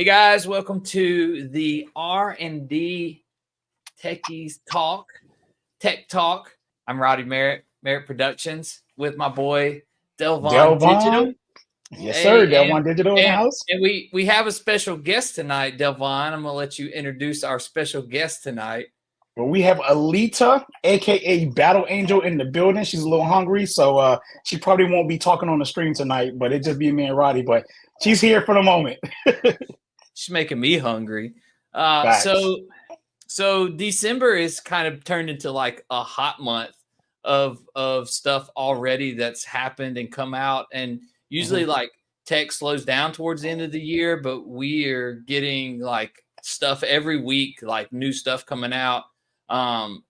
Hey guys, welcome to the R&D Techies Tech Talk. I'm Roddy Merritt Productions with my boy Delvon Digital. Delvon? Yes, sir. Hey, Delvon Digital in the and house. and we have a special guest tonight, Delvon. I'm gonna let you introduce our special guest tonight. Well, we have Alita, aka Battle Angel, in the building. She's a little hungry, so she probably won't be talking on the stream tonight, but it just be me and Roddy. But she's here for the moment. She's making me hungry. Uh, Facts. so so December is kind of turned into like a hot month of stuff already that's happened and come out. And usually Mhm. like tech slows down towards the end of the year, but we are getting like stuff every week, like new stuff coming out. So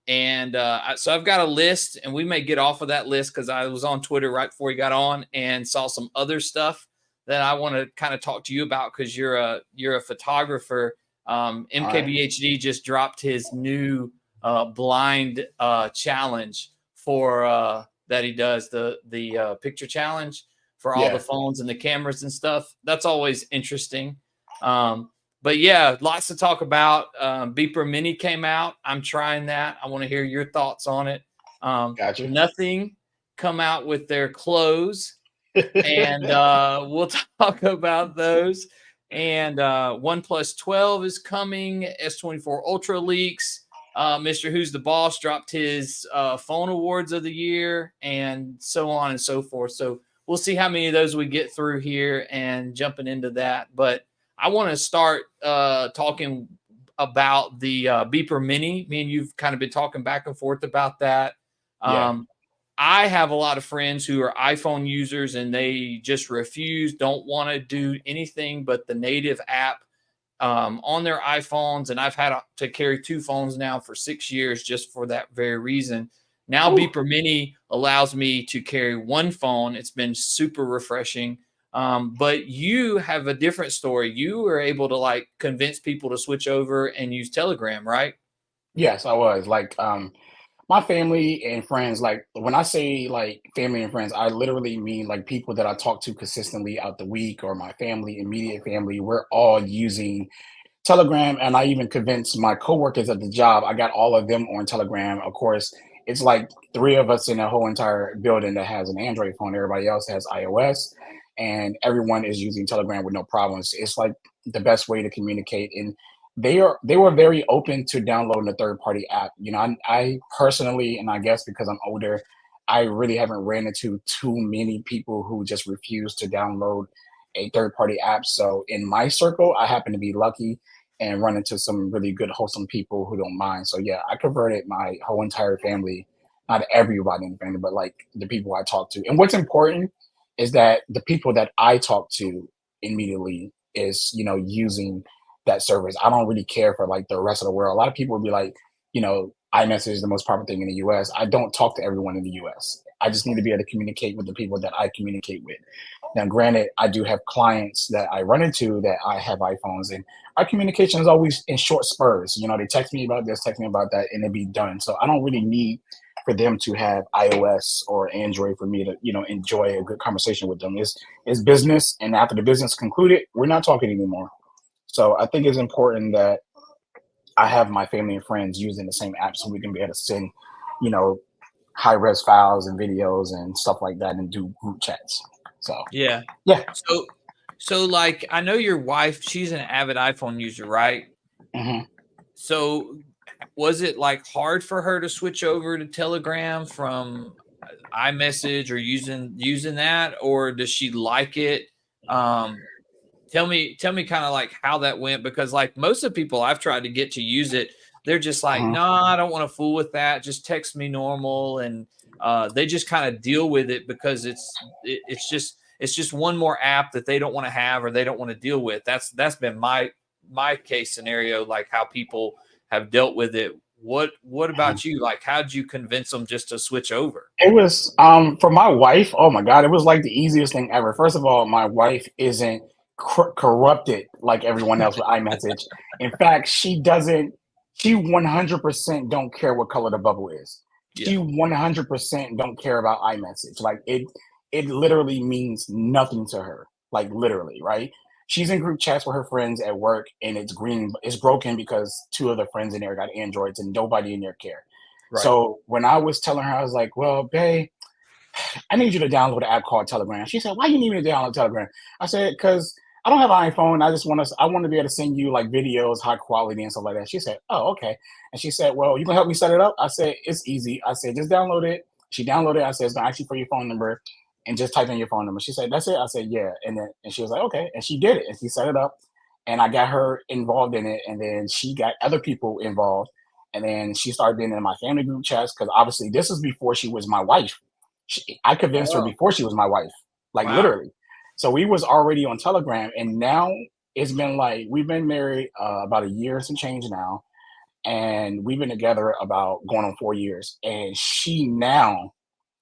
I've got a list, and we may get off of that list because I was on Twitter right before we got on and saw some other stuff that I want to kind of talk to you about because you're a photographer. All right. MKBHD just dropped his new blind challenge for that he does the picture challenge for all the Yeah. phones and the cameras and stuff. That's always interesting. But yeah, lots to talk about. Beeper Mini came out. I'm trying that. I want to hear your thoughts on it. Gotcha. Nothing come out with their clothes, and we'll talk about those. And OnePlus 12 is coming. S24 Ultra leaks. Mr. Who's the Boss dropped his phone awards of the year, and so on and so forth. So we'll see how many of those we get through here and jumping into that. But I want to start talking about the Beeper Mini. Me and you've kind of been talking back and forth about that. Yeah. Um, I have a lot of friends who are iPhone users and they just refuse, don't want to do anything but the native app on their iPhones. And I've had to carry two phones now for 6 years just for that very reason. Now, Whew. Beeper Mini allows me to carry one phone. It's been super refreshing. But you have a different story. You were able to like convince people to switch over and use Telegram, right? Yes, I was. My family and friends, like when I say like family and friends, I literally mean like people that I talk to consistently out the week or my family, immediate family. We're all using Telegram, and I even convinced my coworkers at the job. I got all of them on Telegram. Of course, it's like three of us in a whole entire building that has an Android phone. Everybody else has iOS, and everyone is using Telegram with no problems. It's like the best way to communicate, and they were very open to downloading a third party app. I personally, and I guess because I'm older, I really haven't ran into too many people who just refuse to download a third party app. So in my circle, I happen to be lucky and run into some really good, wholesome people who don't mind. So yeah, I converted my whole entire family, not everybody in the family, but like the people I talk to. And what's important is that the people that I talk to immediately is, using that service. I don't really care for like the rest of the world. A lot of people would be like, iMessage is the most popular thing in the US. I don't talk to everyone in the US. I just need to be able to communicate with the people that I communicate with. Now, granted, I do have clients that I run into that I have iPhones, and our communication is always in short spurs. They text me about this, text me about that, and it be done. So I don't really need for them to have iOS or Android for me to, enjoy a good conversation with them. It's business, and after the business concluded, we're not talking anymore. So I think it's important that I have my family and friends using the same app so we can be able to send, you know, high res files and videos and stuff like that and do group chats. So Yeah. yeah. So so like I know your wife, she's an avid iPhone user, right? Hmm. So was it like hard for her to switch over to Telegram from iMessage or using that, or does she like it? Um tell me kind of like how that went, because like most of the people I've tried to get to use it, they're just like, Hmm. no, I don't want to fool with that. Just text me normal, and they just kind of deal with it because it's just one more app that they don't want to have or they don't want to deal with. That's been my case scenario, like how people have dealt with it. What about you? Like, how did you convince them just to switch over? It was for my wife. Oh my god, it was like the easiest thing ever. First of all, my wife isn't corrupted like everyone else with iMessage. In fact, she doesn't. She 100% don't care what color the bubble is. Yeah. She 100% don't care about iMessage. Like it literally means nothing to her. Like literally, right? she's in group chats with her friends at work, and it's broken because two of the friends in there got Androids, and nobody in there care. Right. So when I was telling her, I was like, well, babe, I need you to download an app called Telegram. She said, why you need me to download Telegram? I said, because I don't have an iPhone. I want to be able to send you like videos, high quality and stuff like that. She said, oh, okay. And she said, well, you can help me set it up? I said, it's easy. I said, just download it. She downloaded it. I said, it's going to ask you for your phone number and just type in your phone number. She said, that's it. I said, yeah. And she was like, okay. And she did it. And she set it up. And I got her involved in it. And then she got other people involved. And then she started being in my family group chats because obviously this was before she was my wife. I convinced her Oh, before she was my wife, like wow. literally. So we was already on Telegram, and now it's been like we've been married about a year and some change now, and we've been together about going on 4 years. And she now,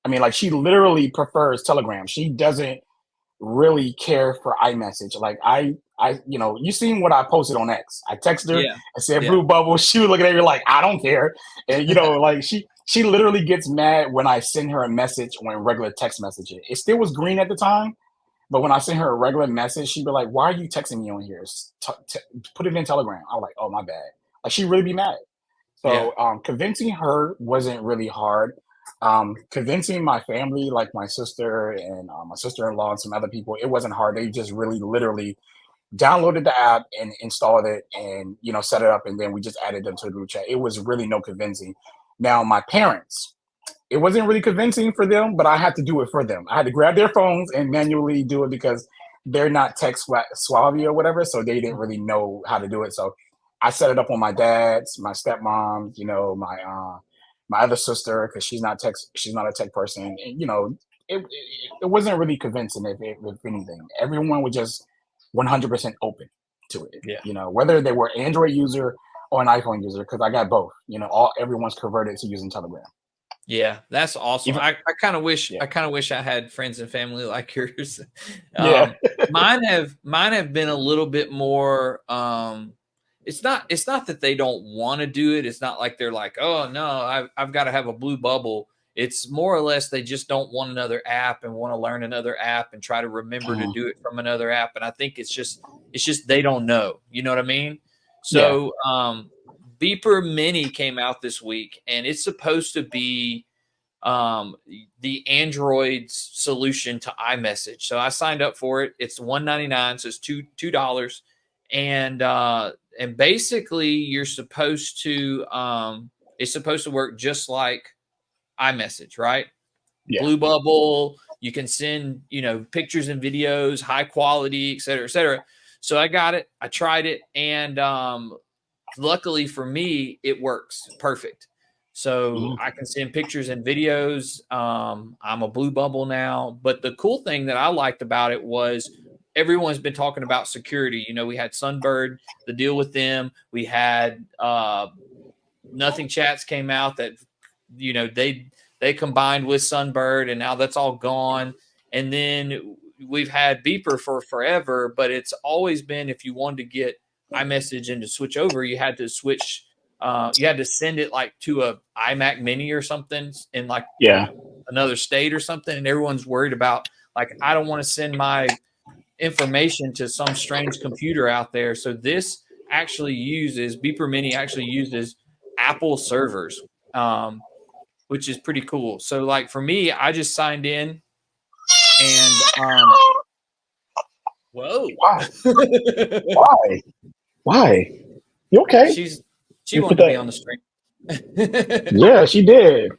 I mean, like she literally prefers Telegram. She doesn't really care for iMessage. Like you seen what I posted on X. I texted her Yeah. and said Yeah. blue bubble. She was looking at me like, I don't care. And like she literally gets mad when I send her a message when regular text messaging. It still was green at the time, but when I send her a regular message, she'd be like, why are you texting me on here? Put it in Telegram. I was like, oh my bad. Like she'd really be mad. Yeah. So convincing her wasn't really hard. Convincing my family, like my sister and my sister-in-law and some other people, it wasn't hard. They just really literally downloaded the app and installed it and set it up, and then we just added them to the group chat. It was really no convincing. Now my parents, it wasn't really convincing for them, but I had to do it for them. I had to grab their phones and manually do it because they're not tech savvy or whatever, so they didn't really know how to do it. So I set it up on my dad's, my stepmom, my other sister, because she's not a tech person, and it wasn't really convincing. If anything, everyone was just 100% open to it. Yeah. Whether they were Android user or an iPhone user, because I got both. Everyone's converted to using Telegram. Yeah, that's awesome. Even I kind of wish yeah. I had friends and family like yours. Yeah. Mine have been a little bit more. It's not that they don't want to do it. It's not like they're like, oh no, I've got to have a blue bubble. It's more or less they just don't want another app and want to learn another app and try to remember to do it from another app. And I think it's just they don't know. You know what I mean? So Beeper Mini came out this week, and it's supposed to be the Android's solution to iMessage. So I signed up for it. It's $1.99, so it's $2, and basically you're supposed to it's supposed to work just like iMessage, right? Yeah. Blue bubble. You can send pictures and videos, high quality, et cetera, et cetera. So I got it. I tried it, and luckily for me, it works perfect. So I can send pictures and videos. I'm a blue bubble now. But the cool thing that I liked about it was everyone's been talking about security. We had Sunbird, the deal with them. We had Nothing Chats came out that, they combined with Sunbird, and now that's all gone. And then we've had Beeper for forever, but it's always been, if you wanted to get iMessage and to switch over, you had to switch. You had to send it like to a iMac Mini or something in like another state or something. And everyone's worried about, like, I don't want to send my information to some strange computer out there. So this Beeper Mini actually uses Apple servers, which is pretty cool. So like for me, I just signed in and whoa. Why? You okay? She wanted to be on the stream. Yeah, she did.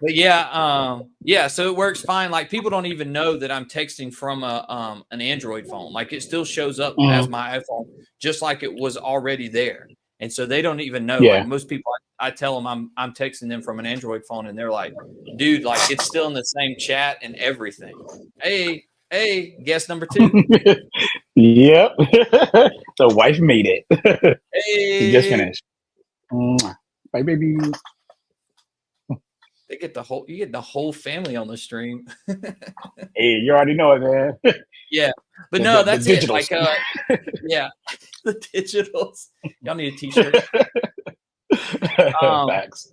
But yeah, so it works fine. Like people don't even know that I'm texting from an Android phone. Like it still shows up as my iPhone, just like it was already there. And so they don't even know. Like most people, I tell them I'm texting them from an Android phone, and they're like, "Dude, like it's still in the same chat and everything." Hey, guest number 2. Yep, the wife made it. Hey, He just finished. Bye, baby. You get the whole family on the stream. Hey, you already know it, man. Yeah, but no, that's it. Like, yeah, the digitals. Y'all need a T-shirt. Facts.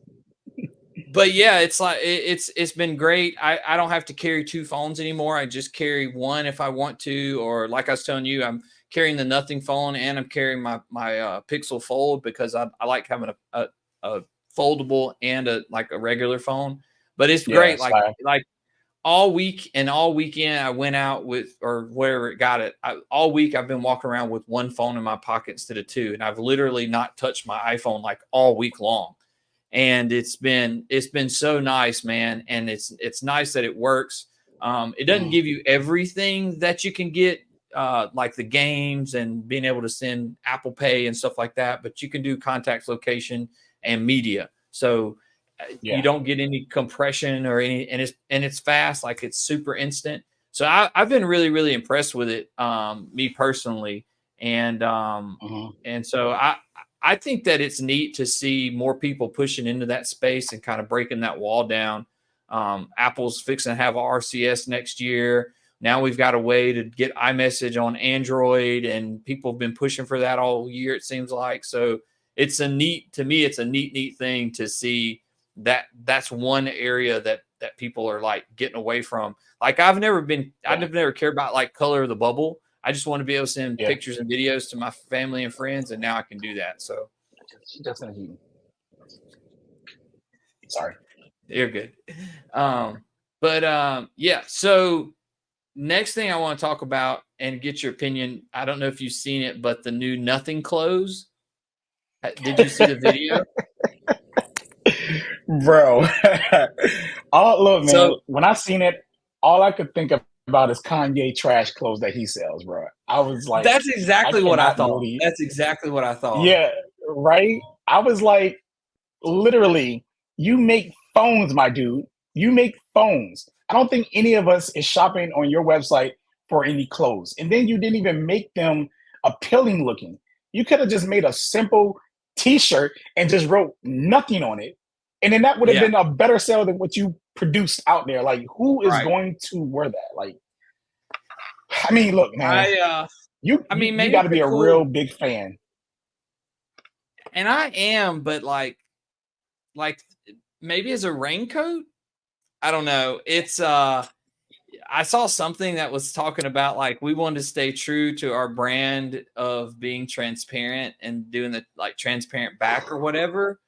but yeah, it's like it's been great. I don't have to carry two phones anymore. I just carry one if I want to, or like I was telling you, I'm carrying the Nothing phone and I'm carrying my Pixel Fold because I like having a foldable and a like a regular phone. But it's Yeah, great. so Like all week and all weekend, I went out with or wherever it got it. All week I've been walking around with one phone in my pocket instead of two, and I've literally not touched my iPhone like all week long. And it's been so nice, man. And it's nice that it works. It doesn't mhm, give you everything that you can get, like the games and being able to send Apple Pay and stuff like that, but you can do contacts, location, and media. So you yeah. don't get any compression or any, and it's fast, like it's super instant. So I've been really really impressed with it, me personally, and Mhm. so I think that it's neat to see more people pushing into that space and kind of breaking that wall down. Apple's fixing to have RCS next year. Now we've got a way to get iMessage on Android, and people have been pushing for that all year. It seems like so. To me, it's a neat thing to see that that's one area that people are like getting away from. Like I've Yeah, never cared about like color of the bubble. I just want to be able to send yeah. pictures and videos to my family and friends, and now I can do that. So She just in heat. Sorry. you're good. Um, but yeah. So next thing I want to talk about and get your opinion. I don't know if you've seen it, but the new Nothing clothes. Did you see the video? Bro. Look, man, So when I seen it, all I could think about is Kanye trash clothes that he sells, bro. I was like, that's I exactly what I cannot thought. believe. That's exactly what I thought. Yeah, right. I was like, literally, you make phones, my dude. You make phones. I don't think any of us is shopping on your website for any clothes. And then you didn't even make them appealing looking. You could have just made a simple t-shirt and just wrote nothing on it. And then that would have Yeah. been a better sale than what you produced out there. Like, who is Right. going to wear that? Like, I mean, look, man, I you I you mean, you maybe got to it's be a a cool, real big fan. and I am, but like maybe as a raincoat. I don't know. It's I saw something that was talking about like we wanted to stay true to our brand of being transparent and doing the like transparent back or whatever.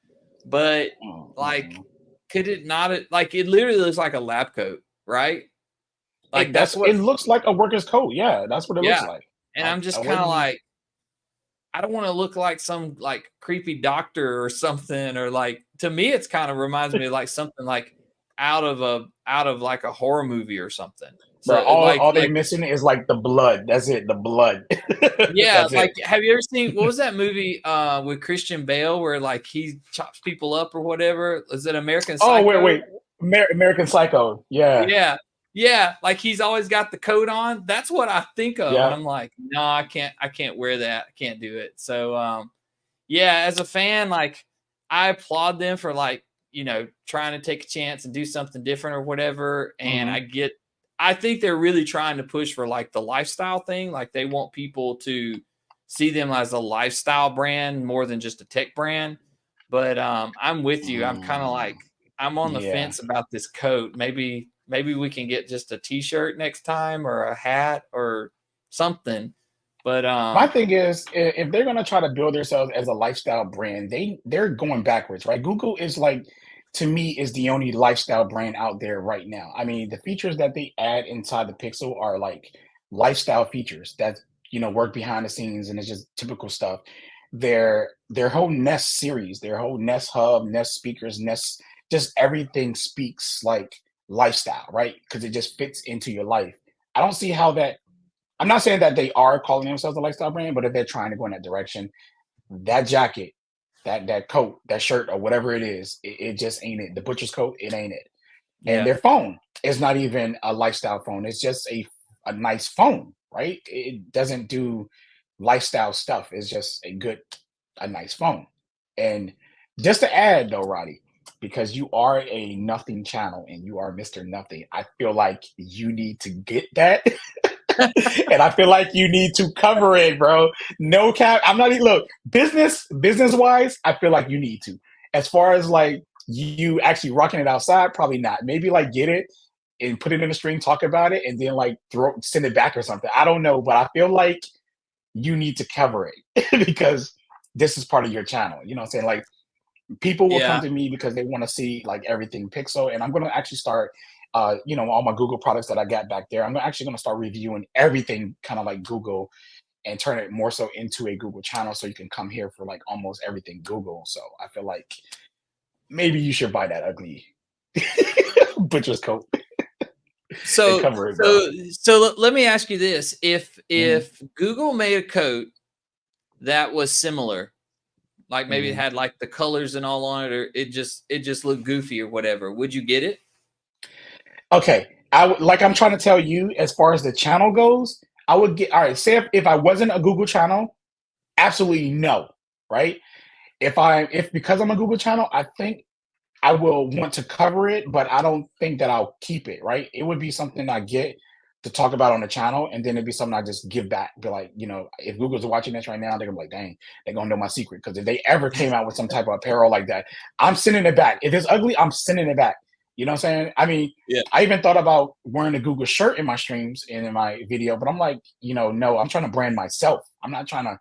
But like, Mm-mm. could it not like it literally looks like a lab coat, right? Like that's what, It looks like a worker's coat. Yeah, that's what it looks yeah. like. And I, I'm I just kind of wouldn't. like, I don't want to look like some like creepy doctor or something, or like to me, it's kind of reminds me of like something like out of like a horror movie or something. Bro, So all they missing is like the blood. That's it, the blood. yeah, That's like it. have you ever seen what was that movie with Christian Bale where like he chops people up or whatever? Is it American Oh Psycho? wait. American Psycho. Yeah, Yeah. Yeah, like he's always got the coat on. That's what I think of, and yeah. I'm like, no, I can't wear that. I can't do it. So yeah, as a fan, like I applaud them for like, trying to take a chance and do something different or whatever. And Hmm. I think they're really trying to push for like the lifestyle thing. Like they want people to see them as a lifestyle brand more than just a tech brand. But I'm with you. I'm kind of Mm, like, I'm on the yeah. fence about this coat. Maybe we can get just a t-shirt next time or a hat or something. But My thing is, if they're gonna try to build themselves as a lifestyle brand, they're going backwards, right? Google is like, to me, is the only lifestyle brand out there right now. I mean, the features that they add inside the Pixel are like lifestyle features that work behind the scenes, and it's just typical stuff. Their whole Nest series, their whole Nest Hub, Nest speakers, Nest, just everything speaks like lifestyle, right? Because it just fits into your life. I don't see how that. I'm not saying that they are calling themselves a lifestyle brand, but if they're trying to go in that direction, that jacket, that coat, that shirt, or whatever it is, it just ain't it. The butcher's coat, it ain't it. And yeah, their phone is not even a lifestyle phone. It's just a nice phone, right? It doesn't do lifestyle stuff. It's just a nice phone. And just to add though, Roddy, because you are a nothing channel and you are Mr. Nothing, I feel like you need to get that. And I feel like you need to cover it, bro. No cap. I'm not even look business wise. I feel like you need to. As far as like you actually rocking it outside, probably not. Maybe like get it and put it in a stream, talk about it, and then like send it back or something. I don't know, but I feel like you need to cover it because this is part of your channel. You know what I'm saying? Like people will come Yeah. to me because they want to see like everything Pixel, and I'm going to actually start, all my Google products that I got back there. I'm actually going to start reviewing everything, kind of like Google, and turn it more so into a Google channel, so you can come here for like almost everything Google. So I feel like maybe you should buy that ugly butcher's coat and So cover it, bro. let me ask you this: Hmm. if Google made a coat that was similar, like maybe it Hmm. had like the colors and all on it, or it just looked goofy or whatever, would you get it? Okay, like I'm trying to tell you, as far as the channel goes, I would get all right. Say if I wasn't a Google channel, absolutely no, right? If because I'm a Google channel, I think I will want to cover it, but I don't think that I'll keep it, right? It would be something I get to talk about on the channel, and then it'd be something I just give back. Be like, if Google's watching this right now, they're gonna be like, dang, they're gonna know my secret. Because if they ever came out with some type of apparel like that, I'm sending it back. If it's ugly, I'm sending it back. You know what I'm saying? I mean, Yeah. I even thought about wearing a Google shirt in my streams and in my video, but I'm like, no, I'm trying to brand myself. I'm not trying to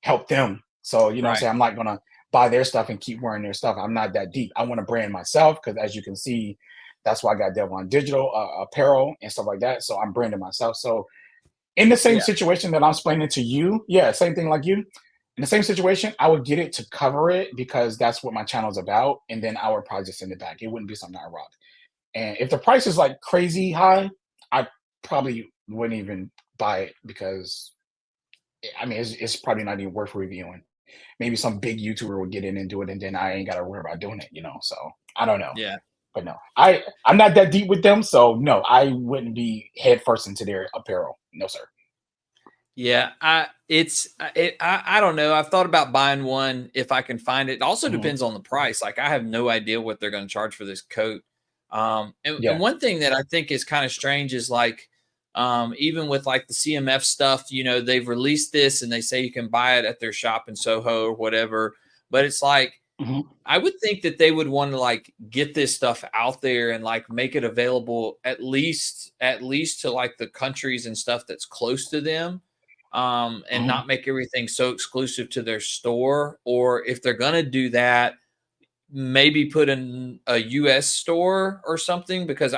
help them. So, what I'm Right. saying, I'm not gonna buy their stuff and keep wearing their stuff. I'm not that deep. I want to brand myself because, as you can see, that's why I got Devil on Digital apparel and stuff like that. So I'm branding myself. So in the same Yeah. situation that I'm explaining to you, yeah, same thing like you. In the same situation, I would get it to cover it because that's what my channel is about, and then I would probably just send it back. It wouldn't be something I rock. And if the price is like crazy high, I probably wouldn't even buy it because I mean it's probably not even worth reviewing. Maybe some big YouTuber will get in and do it, and then I ain't got to worry about doing it. So I don't know, Yeah. but no, I'm not that deep with them, so no, I wouldn't be head first into their apparel. No, sir. Yeah, I don't know. I've thought about buying one if I can find it. It also Hmm. depends on the price. Like I have no idea what they're going to charge for this coat. And Yeah. one thing that I think is kind of strange is like, even with like the CMF stuff, they've released this and they say you can buy it at their shop in Soho or whatever. But it's like Hmm. I would think that they would want to like get this stuff out there and like make it available at least to like the countries and stuff that's close to them, and Hmm. not make everything so exclusive to their store. Or if they're gonna do that, maybe put in a US store or something, because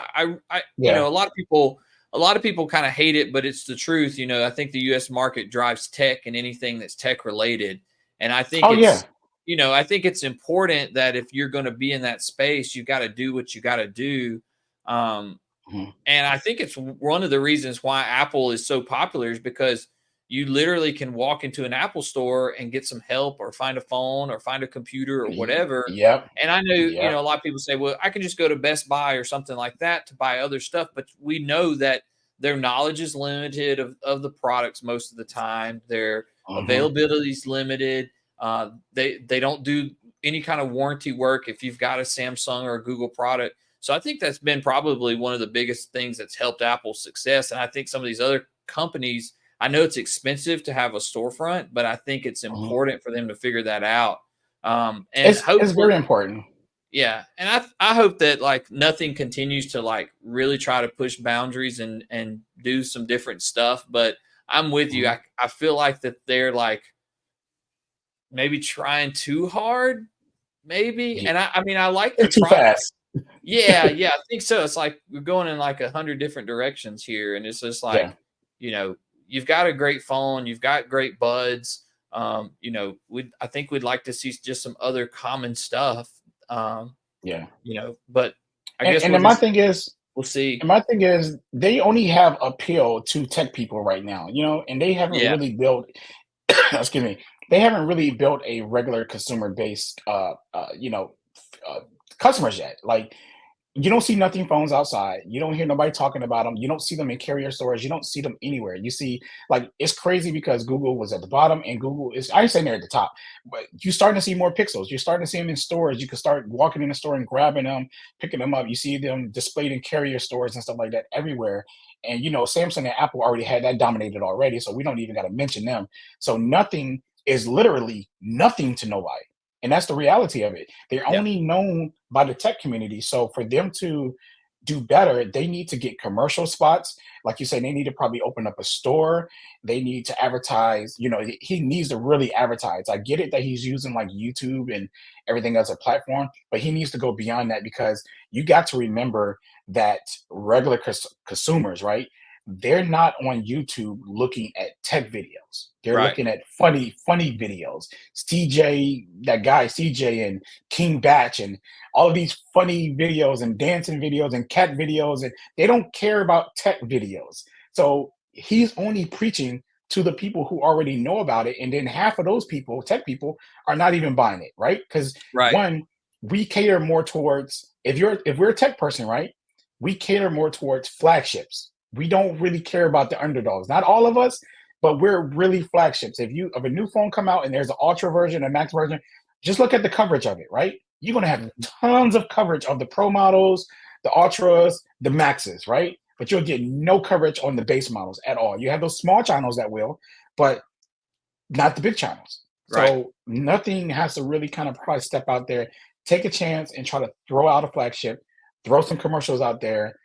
Yeah. a lot of people kind of hate it, but it's the truth. I think the US market drives tech and anything that's tech related. And I think Oh yeah. it's important that if you're going to be in that space, you got to do what you got to do. Um, Hmm. and I think it's one of the reasons why Apple is so popular is because you literally can walk into an Apple store and get some help or find a phone or find a computer or whatever. Yep. And I know, Yep. a lot of people say, well, I can just go to Best Buy or something like that to buy other stuff. But we know that their knowledge is limited of the products most of the time. Their Hmm. availability is limited. They don't do any kind of warranty work if you've got a Samsung or a Google product. So I think that's been probably one of the biggest things that's helped Apple's success. And I think some of these other companies, I know it's expensive to have a storefront, but I think it's Hmm. important for them to figure that out. And It's hopefully, very important. yeah. And I hope that like nothing continues to like really try to push boundaries and do some different stuff. But I'm with you. Hmm. I feel like that they're like maybe trying too hard, maybe. Yeah. And I mean, I like They're their too product. fast. Yeah, I think so. It's like we're going in like 100 different directions here, and it's just Yeah. like, you've got a great phone, you've got great buds. I think we'd like to see just some other common stuff. Um, Yeah. but I And guess and then my thing we'll see. they only have appeal to tech people right now, and they haven't Yeah, really built excuse me, they haven't really built a regular consumer based uh, customers yet. Like you don't see nothing phones outside. You don't hear nobody talking about them. You don't see them in carrier stores. You don't see them anywhere. You see, like, it's crazy because Google was at the bottom and Google is, I ain't saying they're at the top, but you're starting to see more pixels. You're starting to see them in stores. You can start walking in the store and grabbing them, picking them up. You see them displayed in carrier stores and stuff like that everywhere. And, Samsung and Apple already had that dominated already. So we don't even got to mention them. So nothing is literally nothing to nobody. And that's the reality of it. They're Yeah. only known by the tech community. So for them to do better, they need to get commercial spots. Like you say, they need to probably open up a store. They need to advertise. He needs to really advertise. I get it that he's using like YouTube and everything as a platform, but he needs to go beyond that, because you got to remember that regular consumers, right? They're not on YouTube looking at tech videos. They're Right. looking at funny videos. CJ, that guy CJ, and King Batch, and all of these funny videos and dancing videos and cat videos, and they don't care about tech videos. So he's only preaching to the people who already know about it, and then half of those people, tech people, are not even buying it, right? Because Right. one, we cater more towards, if we're a tech person, right? We cater more towards flagships. We don't really care about the underdogs. Not all of us, but we're really flagships. If a new phone come out and there's an ultra version, a max version, just look at the coverage of it, right? You're gonna have tons of coverage of the pro models, the ultras, the maxes, right? But you'll get no coverage on the base models at all. You have those small channels that will, but not the big channels. Right. So nothing has to really kind of probably step out there, take a chance and try to throw out a flagship, throw some commercials out there.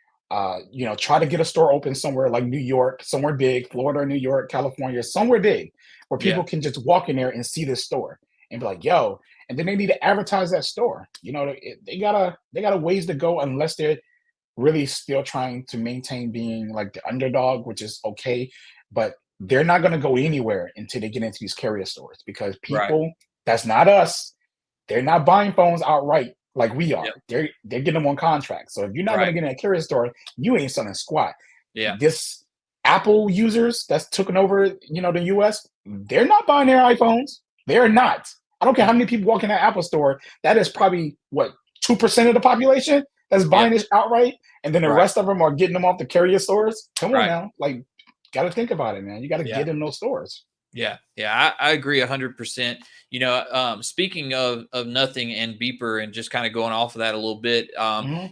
Try to get a store open somewhere like New York, somewhere big, Florida, New York, California, somewhere big, where Yeah. people can just walk in there and see this store and be like, "Yo!" And then they need to advertise that store. They gotta ways to go, unless they're really still trying to maintain being like the underdog, which is okay, but they're not going to go anywhere until they get into these carrier stores, because Right. people, that's not us. They're not buying phones outright like we are. Yep. They're getting them on contract. So if you're not going Right. to get in a carrier store, you ain't selling squat. Yeah. This Apple users that's taken over, the US, they're not buying their iPhones. They're not. I don't care how many people walk in that Apple store. That is probably what, 2% of the population that's Yeah. buying this outright, and then the Right. rest of them are getting them off the carrier stores. Come on Right. now, like, got to think about it, man. You got to Yeah. get in those stores. Yeah, I agree 100%. Speaking of nothing and Beeper, and just kind of going off of that a little bit, Hmm.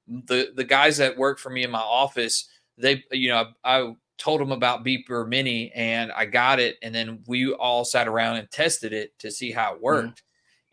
the guys that work for me in my office, I told them about Beeper Mini, and I got it, and then we all sat around and tested it to see how it Hmm. worked.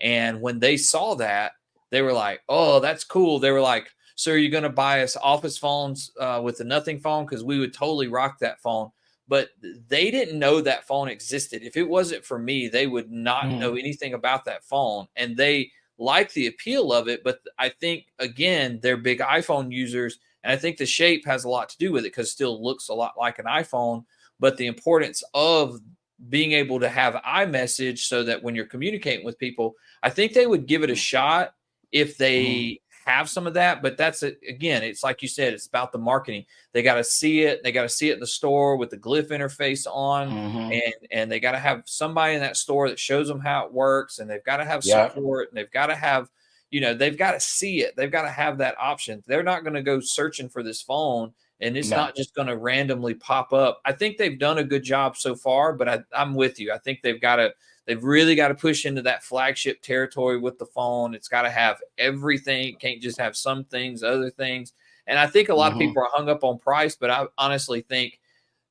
And when they saw that, they were like, "Oh, that's cool." They were like, "So are you going to buy us office phones with the nothing phone? Because we would totally rock that phone." But they didn't know that phone existed. If it wasn't for me, they would not Hmm. know anything about that phone. And they like the appeal of it. But I think, again, they're big iPhone users. And I think the shape has a lot to do with it, because it still looks a lot like an iPhone. But the importance of being able to have iMessage, so that when you're communicating with people, I think they would give it a shot if Hmm. they have some of that. But that's it. Again, it's like you said, it's about the marketing. They got to see it. They got to see it in the store with the glyph interface on, Hmm. and they got to have somebody in that store that shows them how it works, and they've got to have Yeah. support, and they've got to have, they've got to see it. They've got to have that option. They're not going to go searching for this phone, and it's No. not just going to randomly pop up. I think they've done a good job so far, but I'm with you. I think they've really got to push into that flagship territory with the phone. It's got to have everything. It can't just have some things, other things. And I think a lot of Hmm. people are hung up on price, but I honestly think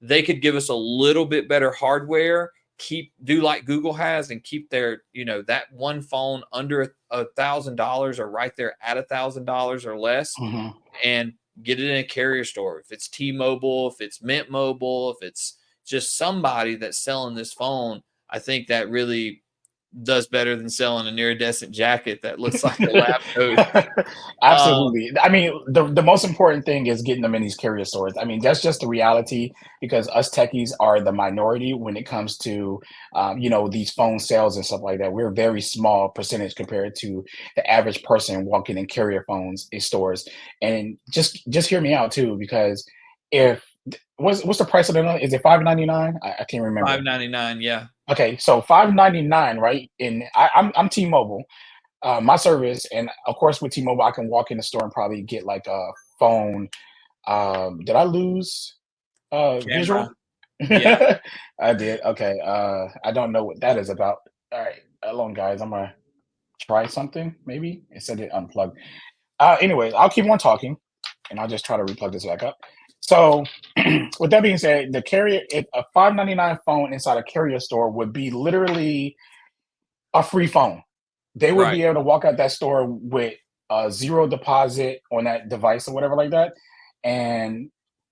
they could give us a little bit better hardware, do like Google has, and keep their, that one phone under $1,000, or right there at $1,000 or less, Hmm. and get it in a carrier store. If it's T-Mobile, if it's Mint Mobile, if it's just somebody that's selling this phone, I think that really does better than selling an iridescent jacket that looks like a lab coat. Absolutely. I mean, the most important thing is getting them in these carrier stores. I mean, that's just the reality, because us techies are the minority when it comes to, these phone sales and stuff like that. We're a very small percentage compared to the average person walking in carrier phones in stores. And just hear me out too, because if what's the price of it? Is it $5.99? I can't remember. 599, yeah. Okay, so $5.99, right? And I'm T-Mobile, my service, and of course with T-Mobile, I can walk in the store and probably get like a phone. Did I lose Camera. visual? Yeah. I did. Okay. I don't know what that is about. All right, hold on, guys. I'm gonna try something. Maybe it said it unplugged. Anyways, I'll keep on talking, and I'll just try to replug this back up. So, with that being said, the carrier, if a $5.99 phone inside a carrier store would be literally a free phone. They would Right. be able to walk out that store with zero deposit on that device or whatever like that, and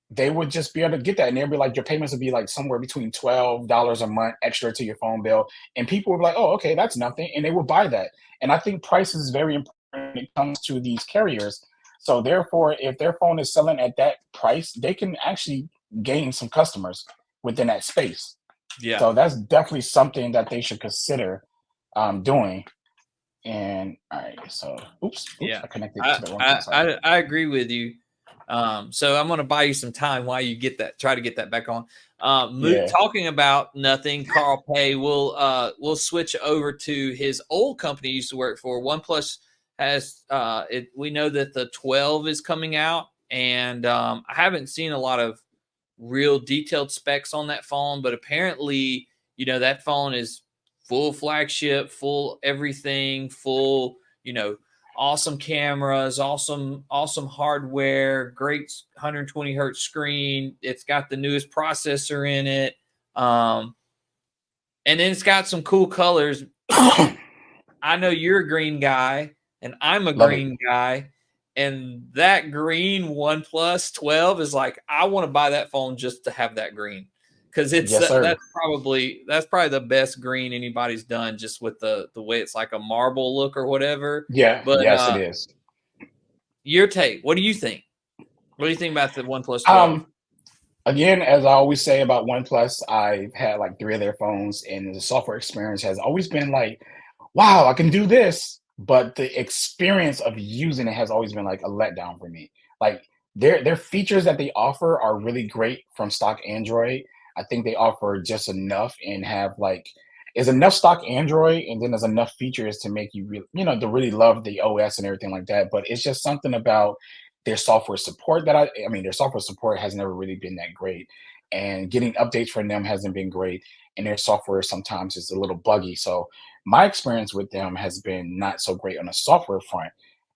they would just be able to get that, and they'd be like, your payments would be like somewhere between $12 a month extra to your phone bill, and people would be like, oh, okay, that's nothing, and they would buy that. And I think price is very important when it comes to these carriers. So therefore, if their phone is selling at that price, they can actually gain some customers within that space. Yeah. So that's definitely something that they should consider doing. And all right, so oops, Yeah. I connected I to the wrong thing. I Sorry. I, I agree with you. So I'm going to buy you some time while you get that. Try to get that back on. Yeah, Talking about nothing, Carl Pay. We'll switch over to his old company he used to work for. OnePlus has it. We know that the 12 is coming out, and I haven't seen a lot of real detailed specs on that phone, but apparently, that phone is full flagship, full everything, full, awesome cameras, awesome hardware, great 120 hertz screen. It's got the newest processor in it. And then it's got some cool colors. I know you're a green guy and I'm a love it. green guy. And that green OnePlus 12 is like, I want to buy that phone just to have that green. Because Yes, sir. that's probably the best green anybody's done, just with the way it's like a marble look or whatever. Yeah, But yes, it is. your take, what do you think? What do you think about the OnePlus 12? Um, Again, as I always say about OnePlus, I've had like three of their phones, and the software experience has always been like, wow, I can do this. But the experience of using it has always been like a letdown for me. Like their features that they offer are really great from stock Android. I think they offer just enough and have like is enough stock Android, and then there's enough features to make you to really love the OS and everything like that. But it's just something about their software support that I mean, their software support has never really been that great, and getting updates from them hasn't been great, and their software sometimes is a little buggy. So my experience with them has been not so great on the software front,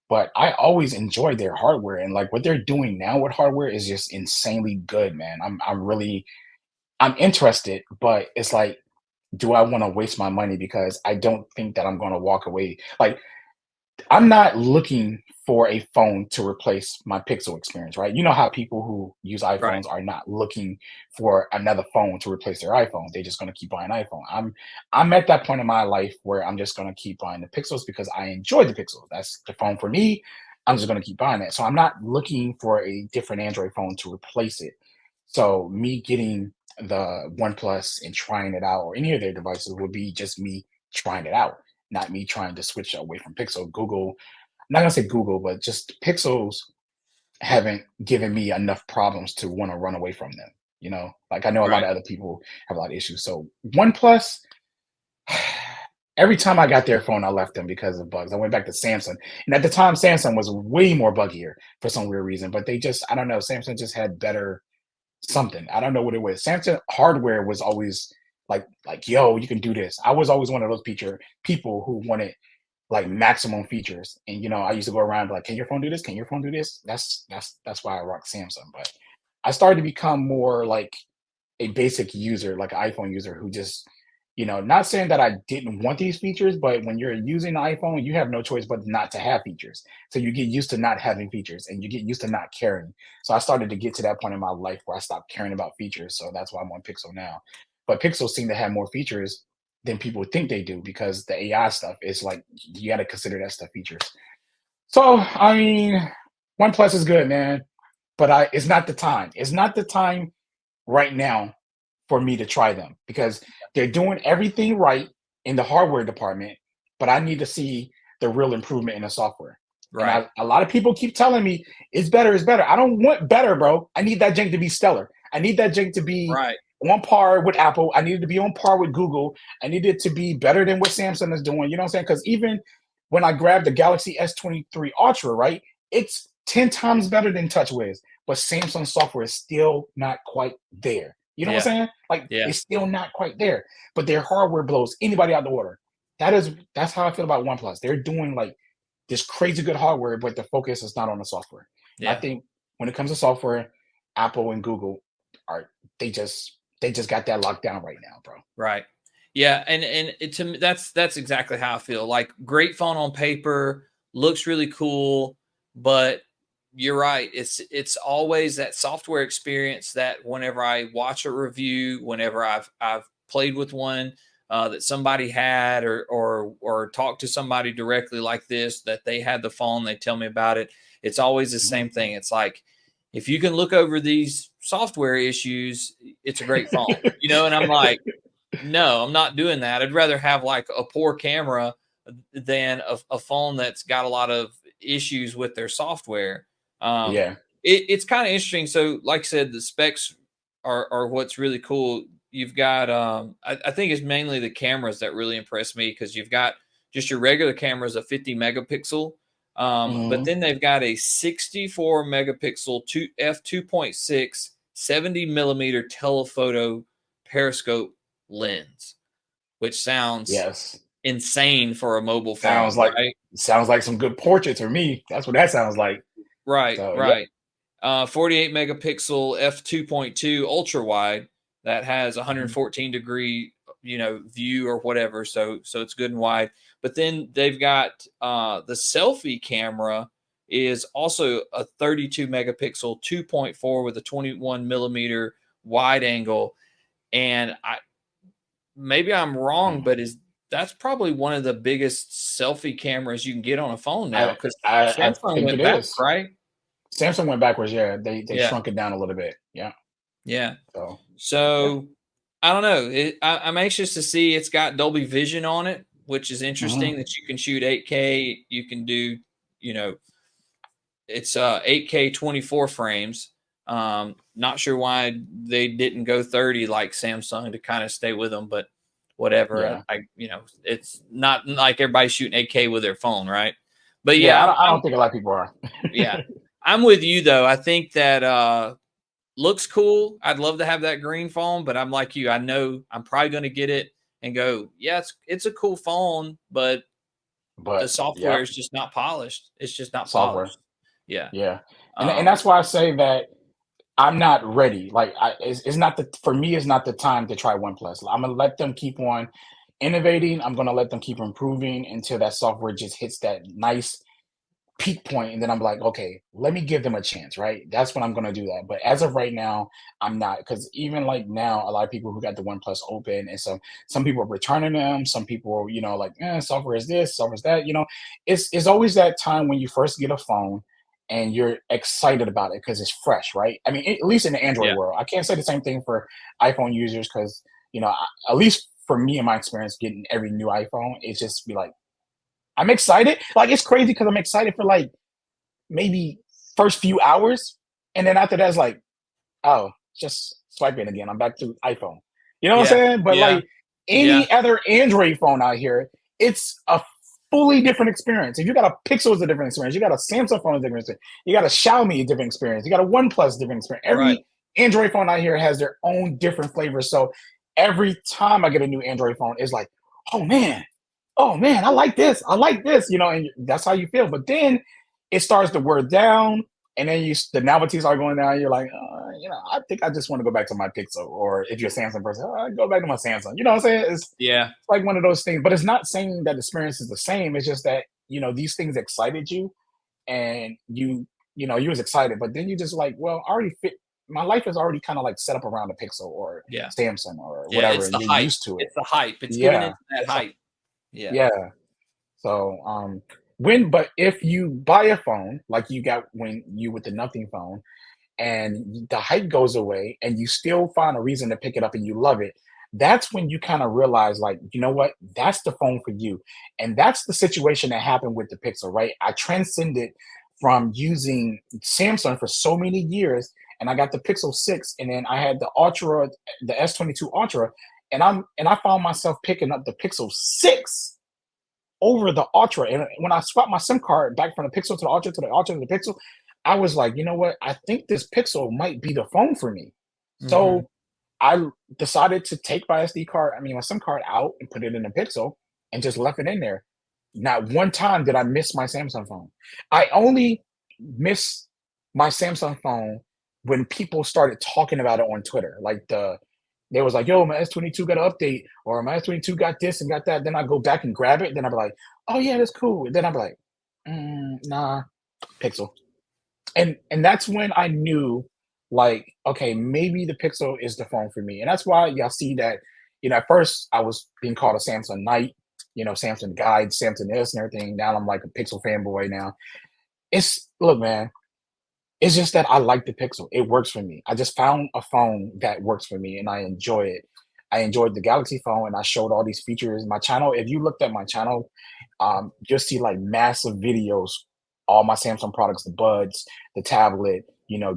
but I always enjoyed their hardware, and like what they're doing now with hardware is just insanely good, man. I'm interested, but it's like, do I want to waste my money because I don't think that I'm going to walk away like I'm not looking for a phone to replace my Pixel experience, right? You know how people who use Right. iPhones are not looking for another phone to replace their iPhone. They're just going to keep buying iPhone. I'm at that point in my life where I'm just going to keep buying the Pixels because I enjoy the Pixels. That's the phone for me. I'm just going to keep buying it. So I'm not looking for a different Android phone to replace it. So me getting the OnePlus and trying it out or any of their devices would be just me trying it out, not me trying to switch away from Pixel. Google, I'm not gonna say Google, but just Pixels haven't given me enough problems to want to run away from them. Like I know a lot Right. of other people have a lot of issues. So OnePlus, every time I got their phone, I left them because of bugs. I went back to Samsung, and at the time, Samsung was way more buggier for some weird reason. But they just, I don't know, Samsung just had better something. I don't know what it was. Samsung hardware was always like yo, you can do this. I was always one of those people who wanted like maximum features. And I used to go around like, can your phone do this? Can your phone do this? That's why I rock Samsung. But I started to become more like a basic user, like an iPhone user who just, not saying that I didn't want these features, but when you're using the iPhone, you have no choice but not to have features. So you get used to not having features and you get used to not caring. So I started to get to that point in my life where I stopped caring about features. So that's why I'm on Pixel now. But Pixels seem to have more features than people think they do because the AI stuff is like you got to consider that stuff features. So I mean, OnePlus is good, man, but it's not the time. It's not the time right now for me to try them because they're doing everything right in the hardware department, but I need to see the real improvement in the software. And Right. a lot of people keep telling me it's better, it's better. I don't want better, bro. I need that jank to be stellar. I need that jank to be Right. on par with Apple. I need it to be on par with Google. I need it to be better than what Samsung is doing. You know what I'm saying? Because even when I grabbed the Galaxy S23 Ultra, right, it's 10 times better than TouchWiz, but Samsung software is still not quite there. You know what Yeah. I'm saying? Like Yeah. it's still not quite there, but their hardware blows anybody out the water. That's how I feel about OnePlus. They're doing like this crazy good hardware, but the focus is not on the software. And I Yeah. think when it comes to software, Apple and Google are they just got that locked down right now, bro. Right. Yeah, and to me, that's exactly how I feel. Like great phone on paper, looks really cool, but you're right. It's always that software experience that whenever I watch a review, whenever I've played with one that somebody had, or talked to somebody directly like this, that they had the phone, they tell me about it. It's always the Mhm. same thing. It's like if you can look over these software issues, it's a great phone, and I'm like, no, I'm not doing that. I'd rather have like a poor camera than a phone that's got a lot of issues with their software. Um, Yeah. it's kind of interesting. So, like I said, the specs are what's really cool. You've got, I think it's mainly the cameras that really impress me, because you've got just your regular cameras, a 50 megapixel, but Mhm. then they've got a 64 megapixel f2.6 70 millimeter telephoto periscope lens, which sounds Yes. insane for a mobile Sounds phone, like right? sounds like some good portraits for me. That's what that sounds like. Right, So yeah. right. 48 megapixel f2.2 ultra wide that has Mhm. 114-degree, view or whatever. So it's good and wide. But then they've got the selfie camera is also a 32 megapixel 2.4 with a 21 millimeter wide angle. And maybe I'm wrong, but is that's probably one of the biggest selfie cameras you can get on a phone now, I because I Samsung think it went back, is. right? Samsung went backwards, yeah. They Yeah, shrunk it down a little bit. Yeah. yeah. So yeah. So I don't know. I'm anxious to see. It's got Dolby Vision on it, which is Mhm. interesting that you can shoot 8K. You can do, you know, it's 8K 24 frames. Not sure why they didn't go 30 like Samsung to kind of stay with them, but whatever. Yeah. It's not like everybody's shooting 8K with their phone, right? But Yeah, yeah, I don't think a lot of people are. yeah, I'm with you though. I think that looks cool. I'd love to have that green phone, but I'm like you. I know I'm probably going to get it and go, yeah, it's a cool phone, but the But software yeah, is just not polished. It's just not software. polished. Yeah. Yeah. And Um, that's why I say that I'm not ready. Like it's not the for me. It's not the time to try OnePlus. I'm gonna let them keep on innovating. I'm gonna let them keep improving until that software just hits that nice peak point, and then I'm like, okay, let me give them a chance. Right? That's when I'm gonna do that. But as of right now, I'm not because even like now, a lot of people who got the OnePlus open, and some people are returning them. Some people, like, software is this, software is that. It's always that time when you first get a phone and you're excited about it because it's fresh, right? I mean, at least in the Android yeah. world, I can't say the same thing for iPhone users because at least for me in my experience, getting every new iPhone, it's just be like I'm excited. Like it's crazy because I'm excited for like maybe first few hours, and then after that's like, oh, just swipe it again. I'm back to iPhone. You know what I'm Yeah. saying? But Yeah. like Yeah. any other Android phone out here, it's a fully different experience. If you got a Pixel, it's a different experience. You got a Samsung phone, it's a different experience. You got a Xiaomi, a different experience. You got a OnePlus, different experience. Right. Every Android phone out here has their own different flavors. So every time I get a new Android phone, it's like, oh man, I like this. I like this, and that's how you feel. But then it starts to wear down, and then the novelties are going down. You're like, I think I just want to go back to my Pixel. Or if you're a Samsung person, go back to my Samsung. You know what I'm saying? It's Yeah. like one of those things. But it's not saying that the experience is the same. It's just that these things excited you, and you was excited, but then you just like, well, I already fit. My life is already kind of like set up around a Pixel or Yeah. Samsung or Yeah. whatever, It's and the you're hype. used to it. It's the hype. It's giving Yeah, into that it's hype. Yeah. yeah. So, but if you buy a phone like you got when you with the nothing phone, and the hype goes away, and you still find a reason to pick it up and you love it, that's when you kind of realize, like, you know what, that's the phone for you. And that's the situation that happened with the Pixel, right? I transcended from using Samsung for so many years, and I got the Pixel 6, and then I had the Ultra, the S22 Ultra, and I found myself picking up the Pixel 6 over the Ultra. And when I swapped my SIM card back from the Pixel to the Ultra to the Ultra to the Pixel, I was like, you know what? I think this Pixel might be the phone for me. Hmm. So I decided to take my SD card, I mean, my SIM card out and put it in the Pixel and just left it in there. Not one time did I miss my Samsung phone. I only miss my Samsung phone when people started talking about it on Twitter, like They was like, yo, my S22 got an update, or my S22 got this and got that. Then I go back and grab it. Then I'd be like, oh yeah, that's cool. And then I'd be like, nah, Pixel. And that's when I knew, like, okay, maybe the Pixel is the phone for me. And that's why y'all see that, at first I was being called a Samsung Knight, Samsung Guide, Samsung this and everything. Now I'm like a Pixel fanboy now. Look, man, it's just that I like the Pixel. It works for me. I just found a phone that works for me and I enjoy it. I enjoyed the Galaxy phone and I showed all these features in my channel. If you looked at my channel, you'll see like massive videos, all my Samsung products, the buds, the tablet,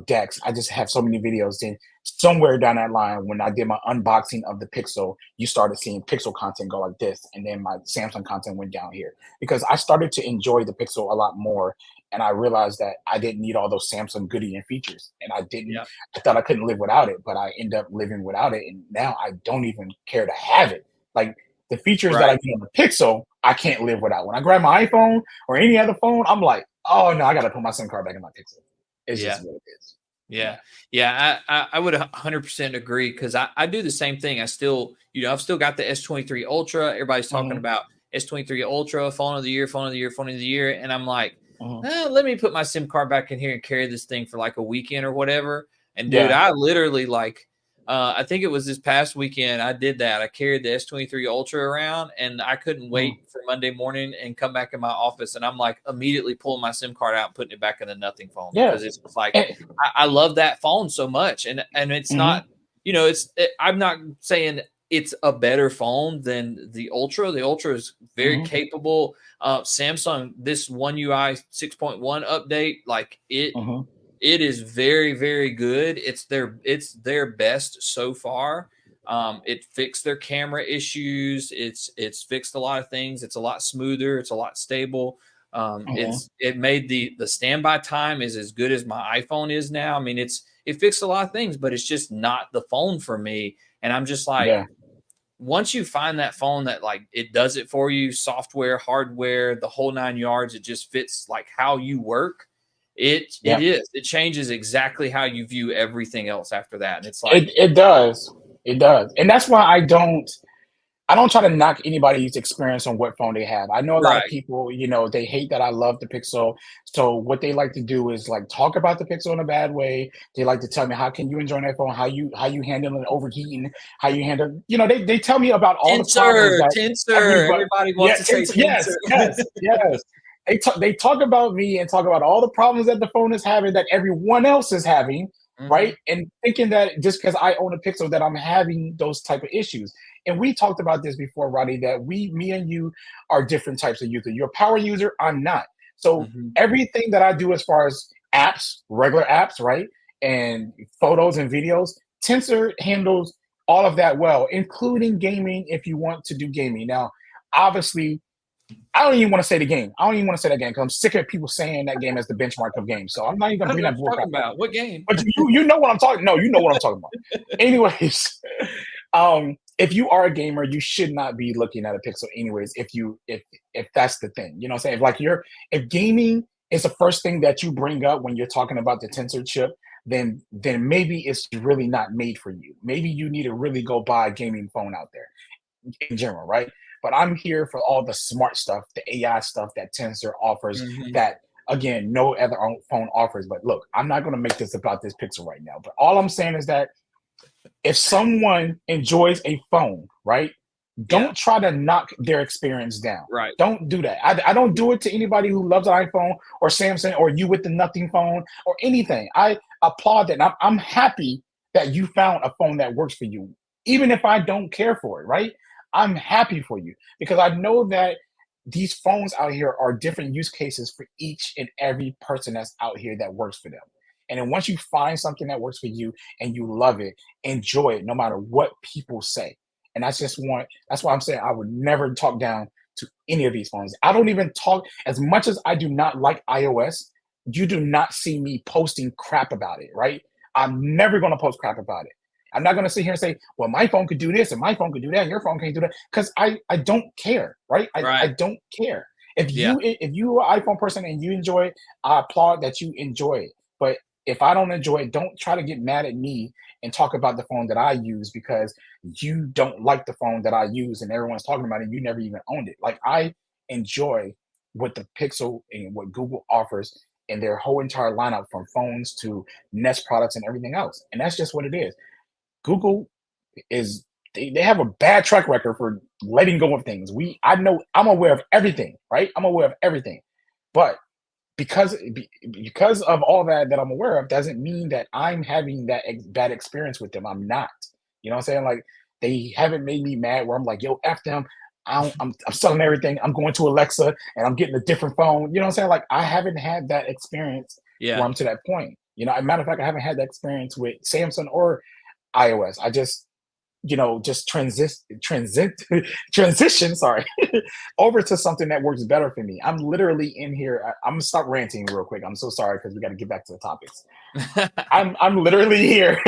decks. I just have so many videos. Then somewhere down that line, when I did my unboxing of the Pixel, you started seeing Pixel content go like this. And then my Samsung content went down here because I started to enjoy the Pixel a lot more. And I realized that I didn't need all those Samsung goody and features. And Yeah. I thought I couldn't live without it, but I end up living without it. And now I don't even care to have it. Like the features that I Right. get on the Pixel, I can't live without. When I grab my iPhone or any other phone, I'm like, oh no, I got to put my SIM card back in my Pixel. It's Yeah. just what it is. Yeah. Yeah. I would 100% agree because I do the same thing. I still, I've still got the S23 Ultra. Everybody's talking Mhm, about S23 Ultra, phone of the year, phone of the year, phone of the year. And I'm like, mhm. let me put my SIM card back in here and carry this thing for like a weekend or whatever. And dude, Yeah. I literally I think it was this past weekend I did that. I carried the S23 Ultra around and I couldn't Mhm. wait for Monday morning and come back in my office. And I'm like immediately pulling my SIM card out and putting it back in the nothing phone Yeah. because it's like, And, I love that phone so much, and it's mhm, not, I'm not saying it's a better phone than the Ultra. The Ultra is very mhm, capable. Samsung, this One UI 6.1 update, like mhm, it is very very good. It's their best so far. It fixed their camera issues. It's fixed a lot of things. It's a lot smoother. It's a lot stable. mhm. It made the standby time is as good as my iPhone is now. I mean, it fixed a lot of things, but it's just not the phone for me. And I'm just like, Yeah. once you find that phone that like it does it for you, software, hardware, the whole nine yards, it just fits like how you work. Yeah. It changes exactly how you view everything else after that. And it's It like, it does. It does. And that's why I don't try to knock anybody's experience on what phone they have. I know a lot of right, people, they hate that I love the Pixel. So what they like to do is like talk about the Pixel in a bad way. They like to tell me how can you enjoy that phone, how you handle it overheating, how you handle, they tell me about all the problems tensor, that tensor. everybody, Everybody yeah, wants to say yes, tensor. yes, yes. They talk about me and talk about all the problems that the phone is having that everyone else is having, right? Mhm. And thinking that just because I own a Pixel that I'm having those type of issues. And we talked about this before, Roddy, that me and you are different types of user. You're a power user, I'm not. So Mhm. everything that I do as far as apps, regular apps, right? And photos and videos, Tensor handles all of that well, including gaming if you want to do gaming. Now, obviously, I don't even want to say the game. I don't even want to say that game because I'm sick of people saying that game as the benchmark of games. So I'm not even I gonna don't bring know what that you're bullcrap talking up. about. What game? But you know what I'm talking. No, you know what I'm talking about. Anyways, if you are a gamer, you should not be looking at a Pixel anyways. If that's the thing, you know what I'm saying. If gaming is the first thing that you bring up when you're talking about the Tensor chip, then maybe it's really not made for you. Maybe you need to really go buy a gaming phone out there in general, right? But I'm here for all the smart stuff, the AI stuff that Tensor offers Mhm. that again no other phone offers. But look, I'm not going to make this about this Pixel right now. But all I'm saying is that if someone enjoys a phone, right, Yeah, don't try to knock their experience down. right. Don't do that. I don't do it to anybody who loves an iPhone or Samsung or you with the nothing phone or anything. I applaud that. And I'm happy that you found a phone that works for you, even if I don't care for it, right? I'm happy for you because I know that these phones out here are different use cases for each and every person that's out here that works for them. And then once you find something that works for you and you love it, enjoy it no matter what people say. And that's why I'm saying I would never talk down to any of these phones. I don't even talk as much as I do not like iOS. You do not see me posting crap about it, right? I'm never going to post crap about it. I'm not going to sit here and say, well, my phone could do this and my phone could do that and your phone can't do that because I don't care, right? I Right. don't care. If Yeah. you are an iPhone person and you enjoy it, I applaud that you enjoy it. But If I don't enjoy it, don't try to get mad at me and talk about the phone that I use because you don't like the phone that I use and everyone's talking about it and you never even owned it. Like I enjoy what the Pixel and what Google offers in their whole entire lineup from phones to Nest products and everything else. And that's just what it is. Google is they have a bad track record for letting go of things. I know I'm aware of everything, right? I'm aware of everything. But because of all that I'm aware of doesn't mean that I'm having that bad experience with them. I'm not. You know what I'm saying? Like they haven't made me mad where I'm like, yo, F them. I'm selling everything. I'm going to Alexa and I'm getting a different phone. You know what I'm saying? Like I haven't had that experience where Yeah. I'm to that point. You know, as a matter of fact, I haven't had that experience with Samsung or iOS. I just just transition, sorry, over to something that works better for me. I'm literally in here. I'm gonna stop ranting real quick. I'm so sorry because we got to get back to the topics. I'm literally here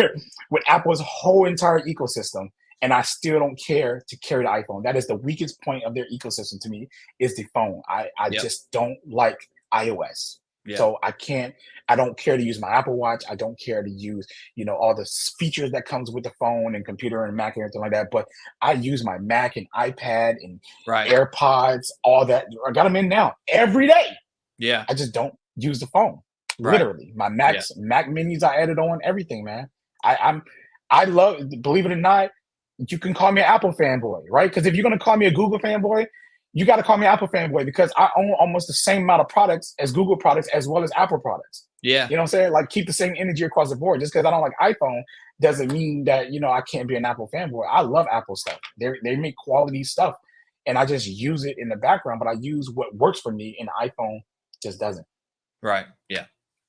with Apple's whole entire ecosystem, and I still don't care to carry the iPhone. That is the weakest point of their ecosystem to me is the phone. I Yep. just don't like iOS. Yeah. So I don't care to use my Apple Watch. I don't care to use, all the features that comes with the phone and computer and Mac and everything like that. But I use my Mac and iPad and Right. AirPods, all that. I got them in now every day. Yeah. I just don't use the phone. Right. Literally, my Yeah. Mac Minis I added on everything, man. I love. Believe it or not, you can call me an Apple fanboy, right? Because if you're gonna call me a Google fanboy, you got to call me Apple fanboy because I own almost the same amount of products as Google products as well as Apple products. Yeah. You know what I'm saying? Like keep the same energy across the board. Just because I don't like iPhone doesn't mean that I can't be an Apple fanboy. I love Apple stuff. They make quality stuff, and I just use it in the background. But I use what works for me, and iPhone just doesn't. Right. Yeah.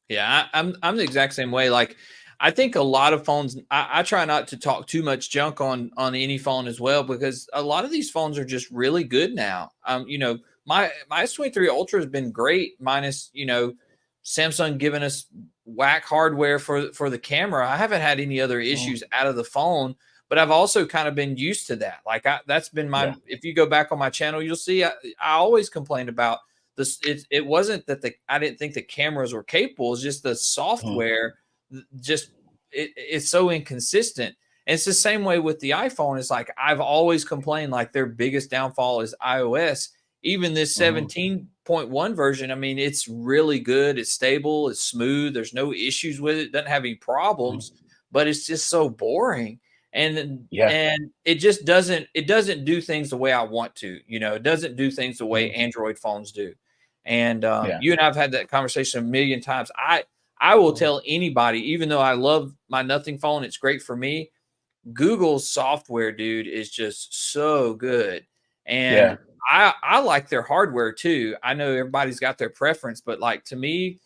Yeah. I'm the exact same way. Like I think a lot of phones, I try not to talk too much junk on any phone as well, because a lot of these phones are just really good now. My S23 Ultra has been great, minus, Samsung giving us whack hardware for the camera. I haven't had any other Mm, issues out of the phone, but I've also kind of been used to that. Like that's been yeah. if you go back on my channel, you'll see I always complained about this. It wasn't that I didn't think the cameras were capable. It's just the Mm, software just it's so inconsistent. And it's the same way with the iPhone. It's like I've always complained like their biggest downfall is iOS. Even this mhm, 17.1 version, I mean, it's really good. It's stable. It's smooth. There's no issues with it. Doesn't have any mhm. problems, but it's just so boring. Yeah. And it doesn't do things the way I want to. It doesn't do things the way Mhm, Android phones do. And yeah. you and I've had that conversation a million times. I will Mhm, tell anybody, even though I love my Nothing phone, it's great for me. Google's software, dude, is just so good. And yeah. I like their hardware too. I know everybody's got their preference, but like to me,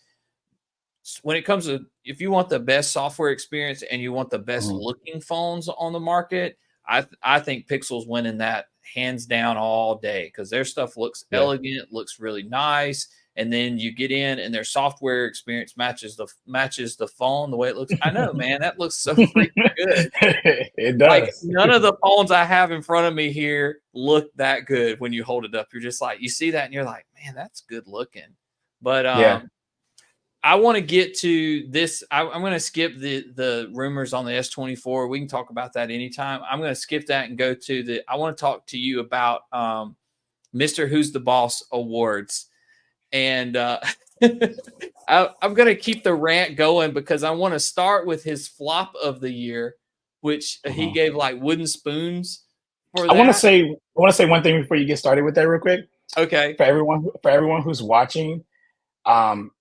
when it comes to if you want the best software experience and you want the best Mhm, looking phones on the market, I think Pixel's winning that hands down all day because their stuff looks yeah. elegant, looks really nice, and then you get in and their software experience matches the phone the way it looks. I know, man, that looks so freaking good. It Like does. none of the phones I have in front of me here look that good when you hold it up. You're just like you see that and you're like, man, that's good looking. But Yeah. I want to get to this. I'm going to skip the rumors on the S24. We can talk about that anytime. I'm going to skip that and go to I want to talk to you about Mr. Who's the Boss Awards. And I'm going to keep the rant going because I want to start with his flop of the year, which he Mhm. gave like wooden spoons for I want to that. say I want to say one thing before you get started with that real quick. Okay. For everyone who's watching, um,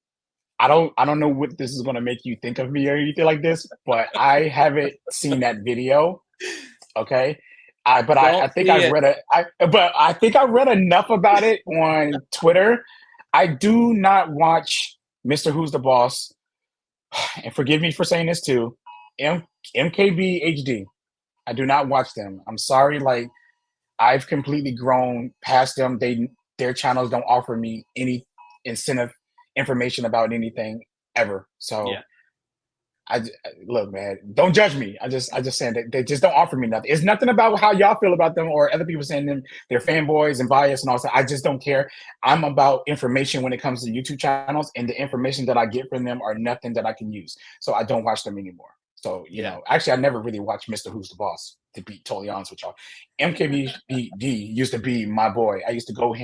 I don't know what this is going to make you think of me or anything like this, but I haven't seen that video. Okay. I Don't think see I've it. read but I think I read enough about it on Twitter. I do not watch Mr. Who's the Boss, and forgive me for saying this too. M- MKB HD. I do not watch them. I'm sorry. Like I've completely grown past them. Their channels don't offer me any incentive information about anything ever. So Yeah. Look, man, don't judge me. I just saying that they just don't offer me nothing. It's nothing about how y'all feel about them or other people saying them they're fanboys and biased and all that. I just don't care. I'm about information when it comes to YouTube channels, and the information that I get from them are nothing that I can use. So I don't watch them anymore. So Yeah. actually, I never really watched Mr. Who's the Boss. To be totally honest with y'all, MKBD used to be my boy. I used to go to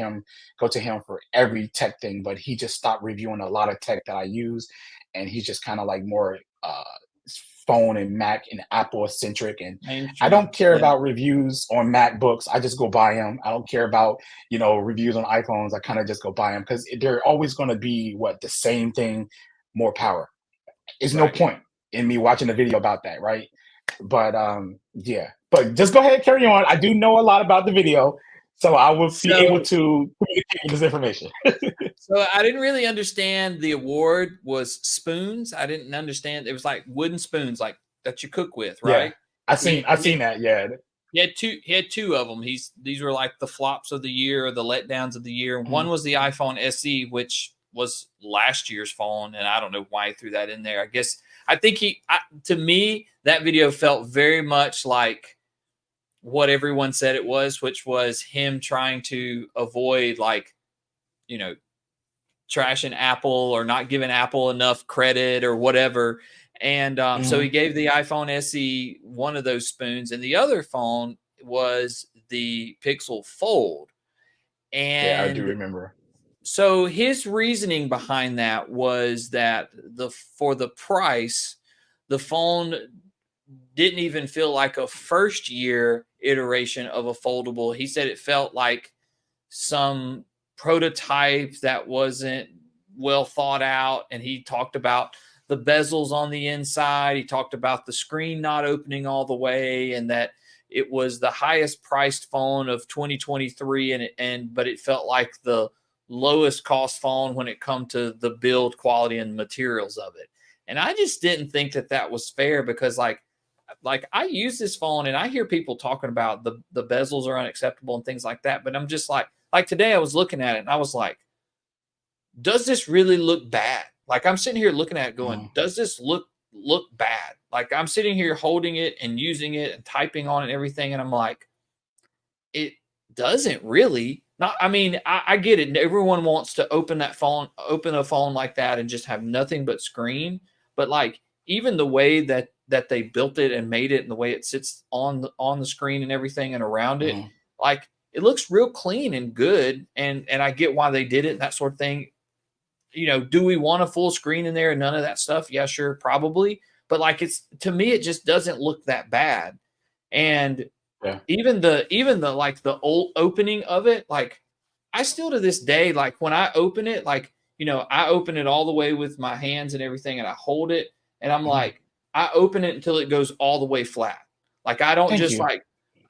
him for every tech thing, but he just stopped reviewing a lot of tech that I use, and he's just kind of like more uh phone and Mac and Apple centric. And I Mainstream. don't care Yeah. about reviews on MacBooks. I just go buy them. I don't care about reviews on iPhones. I kind of just go buy them because they're always going to be the same thing, more power. There's no Right. point in me watching a video about that, right? But yeah. But just go ahead and carry on. I do know a lot about the video, so I will be able So to communicate this information. So I didn't really understand the award was spoons. I didn't understand. It was like wooden spoons, like that you cook with, Yeah. right? I seen that, yeah. He had two. He had two of them. These were like the flops of the year or the letdowns of the year. One Mhm. was the iPhone SE, which was last year's phone, and I don't know why he threw that in there. I think to me that video felt very much like what everyone said it was, which was him trying to avoid you know trashing Apple or not giving Apple enough credit or whatever. And so he Mhm. gave the iPhone SE one of those spoons, and the other phone was the Pixel Fold. Yeah, I do And remember. so his reasoning behind that was that for the price, the phone didn't even feel like a first year iteration of a foldable. He said it felt like some prototype that wasn't well thought out. And he talked about the bezels on the inside. He talked about the screen not opening all the way, and that it was the highest priced phone of 2023. But it felt like the lowest cost phone when it come to the build quality and materials of it. And I just didn't think that that was fair because like I use this phone and I hear people talking about the bezels are unacceptable and things like that, but I'm just like today I was looking at it and I was like, does this really look bad? Like I'm sitting here looking at it going, Mhm. does this look bad? Like I'm sitting here holding it and using it and typing on it and everything, and I'm like, it doesn't really. Not, I mean, I get it. Everyone wants to open a phone like that and just have nothing but screen. But like even the way that they built it and made it and the way it sits on the screen and everything and around it, Mhm. like it looks real clean and good. And I get why they did it and that sort of thing. Do we want a full screen in there and none of that stuff? Yeah, sure, probably. But like it's to me, it just doesn't look that bad. And Yeah. even the like the old opening of it, like I still to this day, like when I open it, like I open it all the way with my hands and everything, and I hold it, and I'm Mhm. like, I open it until it goes all the way flat. Like Thank you.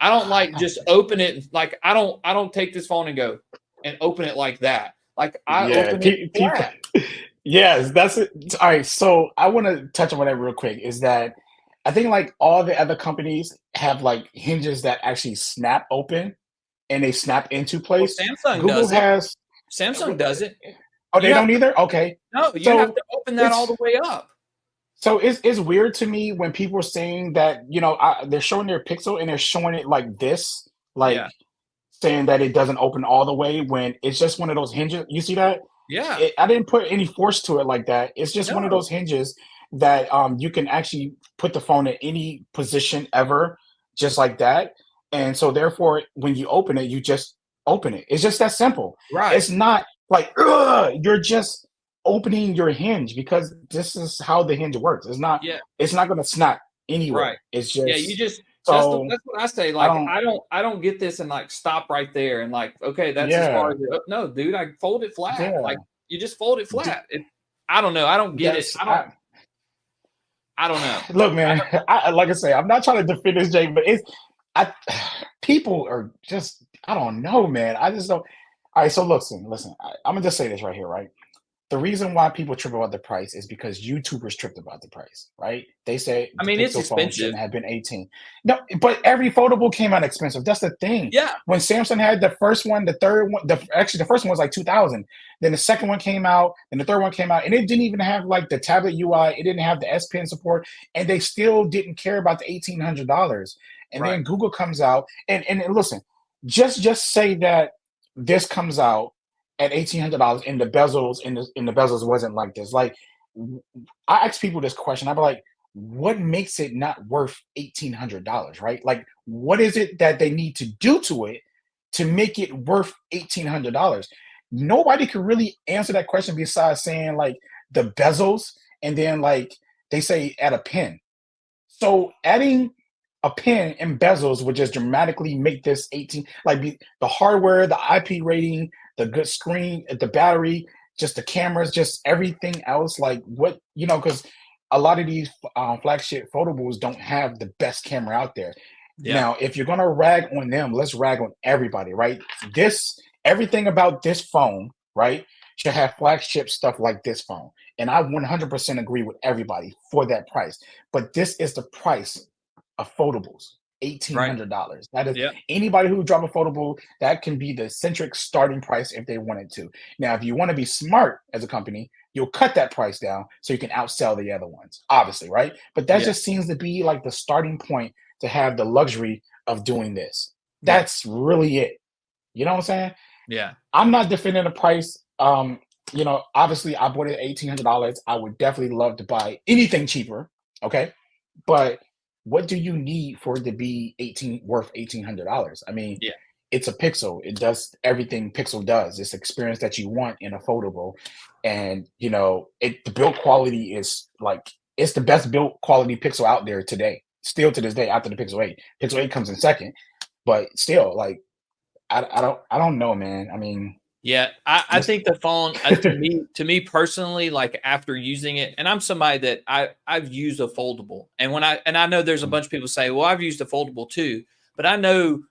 I don't like just open it like I don't take this phone and go and open it like that. Like I Yeah, open it people. flat. Yes, that's it. All right, so I want to touch on that real quick. Is that I think like all the other companies have like hinges that actually snap open and they snap into Well, place. Samsung Google does it. has. Samsung does it. Oh, You they have don't to either. Okay, no, you have so to open that all it's the way up. it's weird to me when people are saying that they're showing their Pixel and they're showing it like this, like Yeah. saying that it doesn't open all the way when it's just one of those hinges. You see that? Yeah. I didn't put any force to it like that. It's just one of No. those hinges that you can actually put the phone in any position ever, just like that. And so therefore, when you open it, you just open it. It's just that simple. Right. It's not like ugh, you're just opening your hinge because this is how the hinge works. Yeah. It's not going to snap Right. anywhere. It's Yeah, you just just so that's what I say. I Like don't. I don't get this and like stop right there and like, okay, that's as far Yeah, as it no, dude, I fold it flat. Like yeah. you just fold it D- flat. I don't know. I don't get it. That's I don't know. Look, I man. don't Like I say, I'm not trying to defend this, Jay, but I. People are just, I don't know, man. I just don't. All right, so listen. I'm gonna just say this right here, right? the reason why people trip about the price is because YouTubers tripped about the price, right? They say I the mean, it's Pixel phone expensive. shouldn't have been 18. No, but every foldable came out expensive. That's the thing. Yeah, When Samsung had the first one, the third one, actually the first one was like 2000. Then the second one came out, and the third one came out, and it didn't even have like the tablet UI. It didn't have the S Pen support, and they still didn't care about the $1,800. And right. then Google comes out, and listen, just say that this comes out at $1,800 and the bezels wasn't like this. Like I ask people this question, I'd be like, what makes it not worth $1,800, right? Like what is it that they need to do to it to make it worth $1,800? Nobody could really answer that question besides saying like the bezels, and then like they say add a pen. So adding a pen and bezels would just dramatically make this 18, like the hardware, the IP rating, the good screen, the battery, just the cameras, just everything else. Like what, because a lot of these flagship foldables don't have the best camera out there. Yeah, Now, if you're gonna rag on them, let's rag on everybody, right? This everything about this phone, right, should have flagship stuff like this phone. And I 100% agree with everybody for that price. But this is the price of foldables. right. $1,800. That is Yeah, anybody who drop a foldable, that can be the centric starting price if they wanted to. Now, if you want to be smart as a company, you'll cut that price down so you can outsell the other ones, obviously, right? But that yeah, just seems to be like the starting point to have the luxury of doing this. yeah, That's really it. You know what I'm saying? yeah, I'm not defending the price. Obviously I bought it at $1,800. I would definitely love to buy anything cheaper. Okay. But what do you need for it to be worth $1,800? I mean, yeah, it's a Pixel. It does everything Pixel does. It's experience that you want in a foldable. And the build quality is like it's the best build quality Pixel out there today. Still to this day, after the Pixel 8. Pixel 8 comes in second, but still, like I don't know, man. I mean, yeah. I this think the phone, to me personally, like after using it, and I'm somebody that I've used a foldable, and I know there's a bunch of people say, well, I've used a foldable too, but I know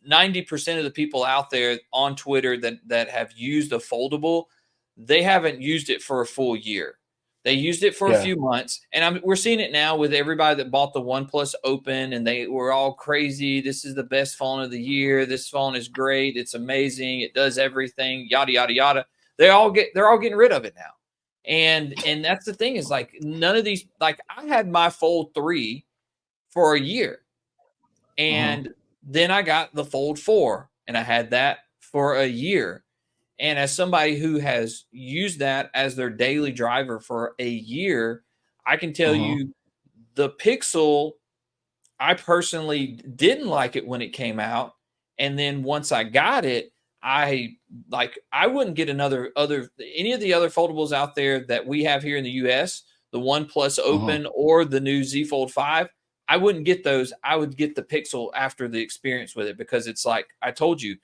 90% of the people out there on Twitter that have used a foldable, they haven't used it for a full year. They used it for a yeah. few months, and we're seeing it now with everybody that bought the OnePlus Open, and they were all crazy. This is the best phone of the year. This phone is great. It's amazing. It does everything. Yada yada yada. They're all getting rid of it now, and that's the thing is like none of these. Like I had my Fold 3 for a year, Mhm, and then I got the Fold 4 and I had that for a year. And as somebody who has used that as their daily driver for a year, I can tell mhm, you the Pixel, I personally didn't like it when it came out. And then once I got it, I wouldn't get any of the other foldables out there that we have here in the US, the One Plus mhm, Open or the new Z Fold 5. I wouldn't get those. I would get the Pixel after the experience with it because it's like I told you,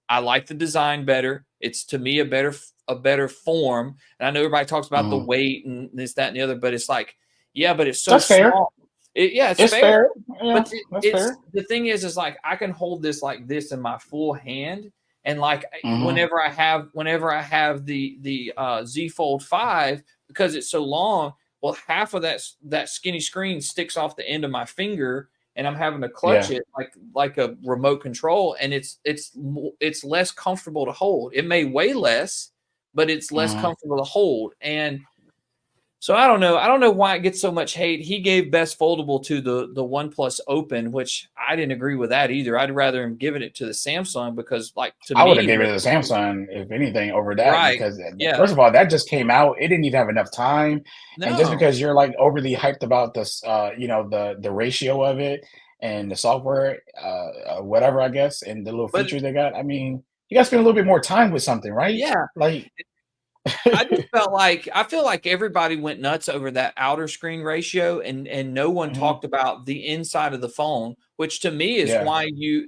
I like the design better. It's to me a better form. And I know everybody talks about the mhm. weight and this, that, and the other, but it's like, yeah, but it's so That's fair. small. Yeah, it's It's fair. fair. Yeah, But that's it's fair. the thing is like I can hold this like this in my full hand, and like Mhm, whenever I have the Z Fold 5 because it's so long, well, half of that skinny screen sticks off the end of my finger, and I'm having to clutch yeah, it like a remote control, and it's less comfortable to hold. It may weigh less, but it's less mhm. comfortable to hold, and so I don't know. I don't know why it gets so much hate. He gave best foldable to the OnePlus Open, which I didn't agree with that either. I'd rather him giving it to the Samsung because, like, to I would have me, gave it to Samsung if anything over that right? because Yeah, first of all, that just came out. It didn't even have enough time, and just no, because you're like overly hyped about this, the ratio of it and the software, whatever I guess, and the little but features they got. I mean, you got to spend a little bit more time with something, right? yeah, Like, I feel like everybody went nuts over that outer screen ratio, and no one mhm, talked about the inside of the phone, which to me is yeah,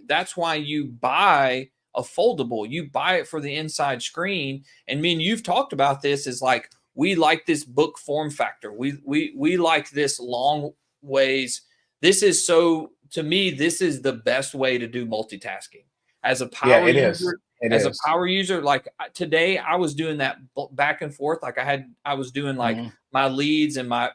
that's why you buy a foldable. You buy it for the inside screen. And me and you've talked about this is like we like this book form factor. We like this long ways. This is so to me, this is the best way to do multitasking. As a yeah, power it is. user, It as a is. power user, like today, I was doing that back and forth. Like I was doing like my leads and my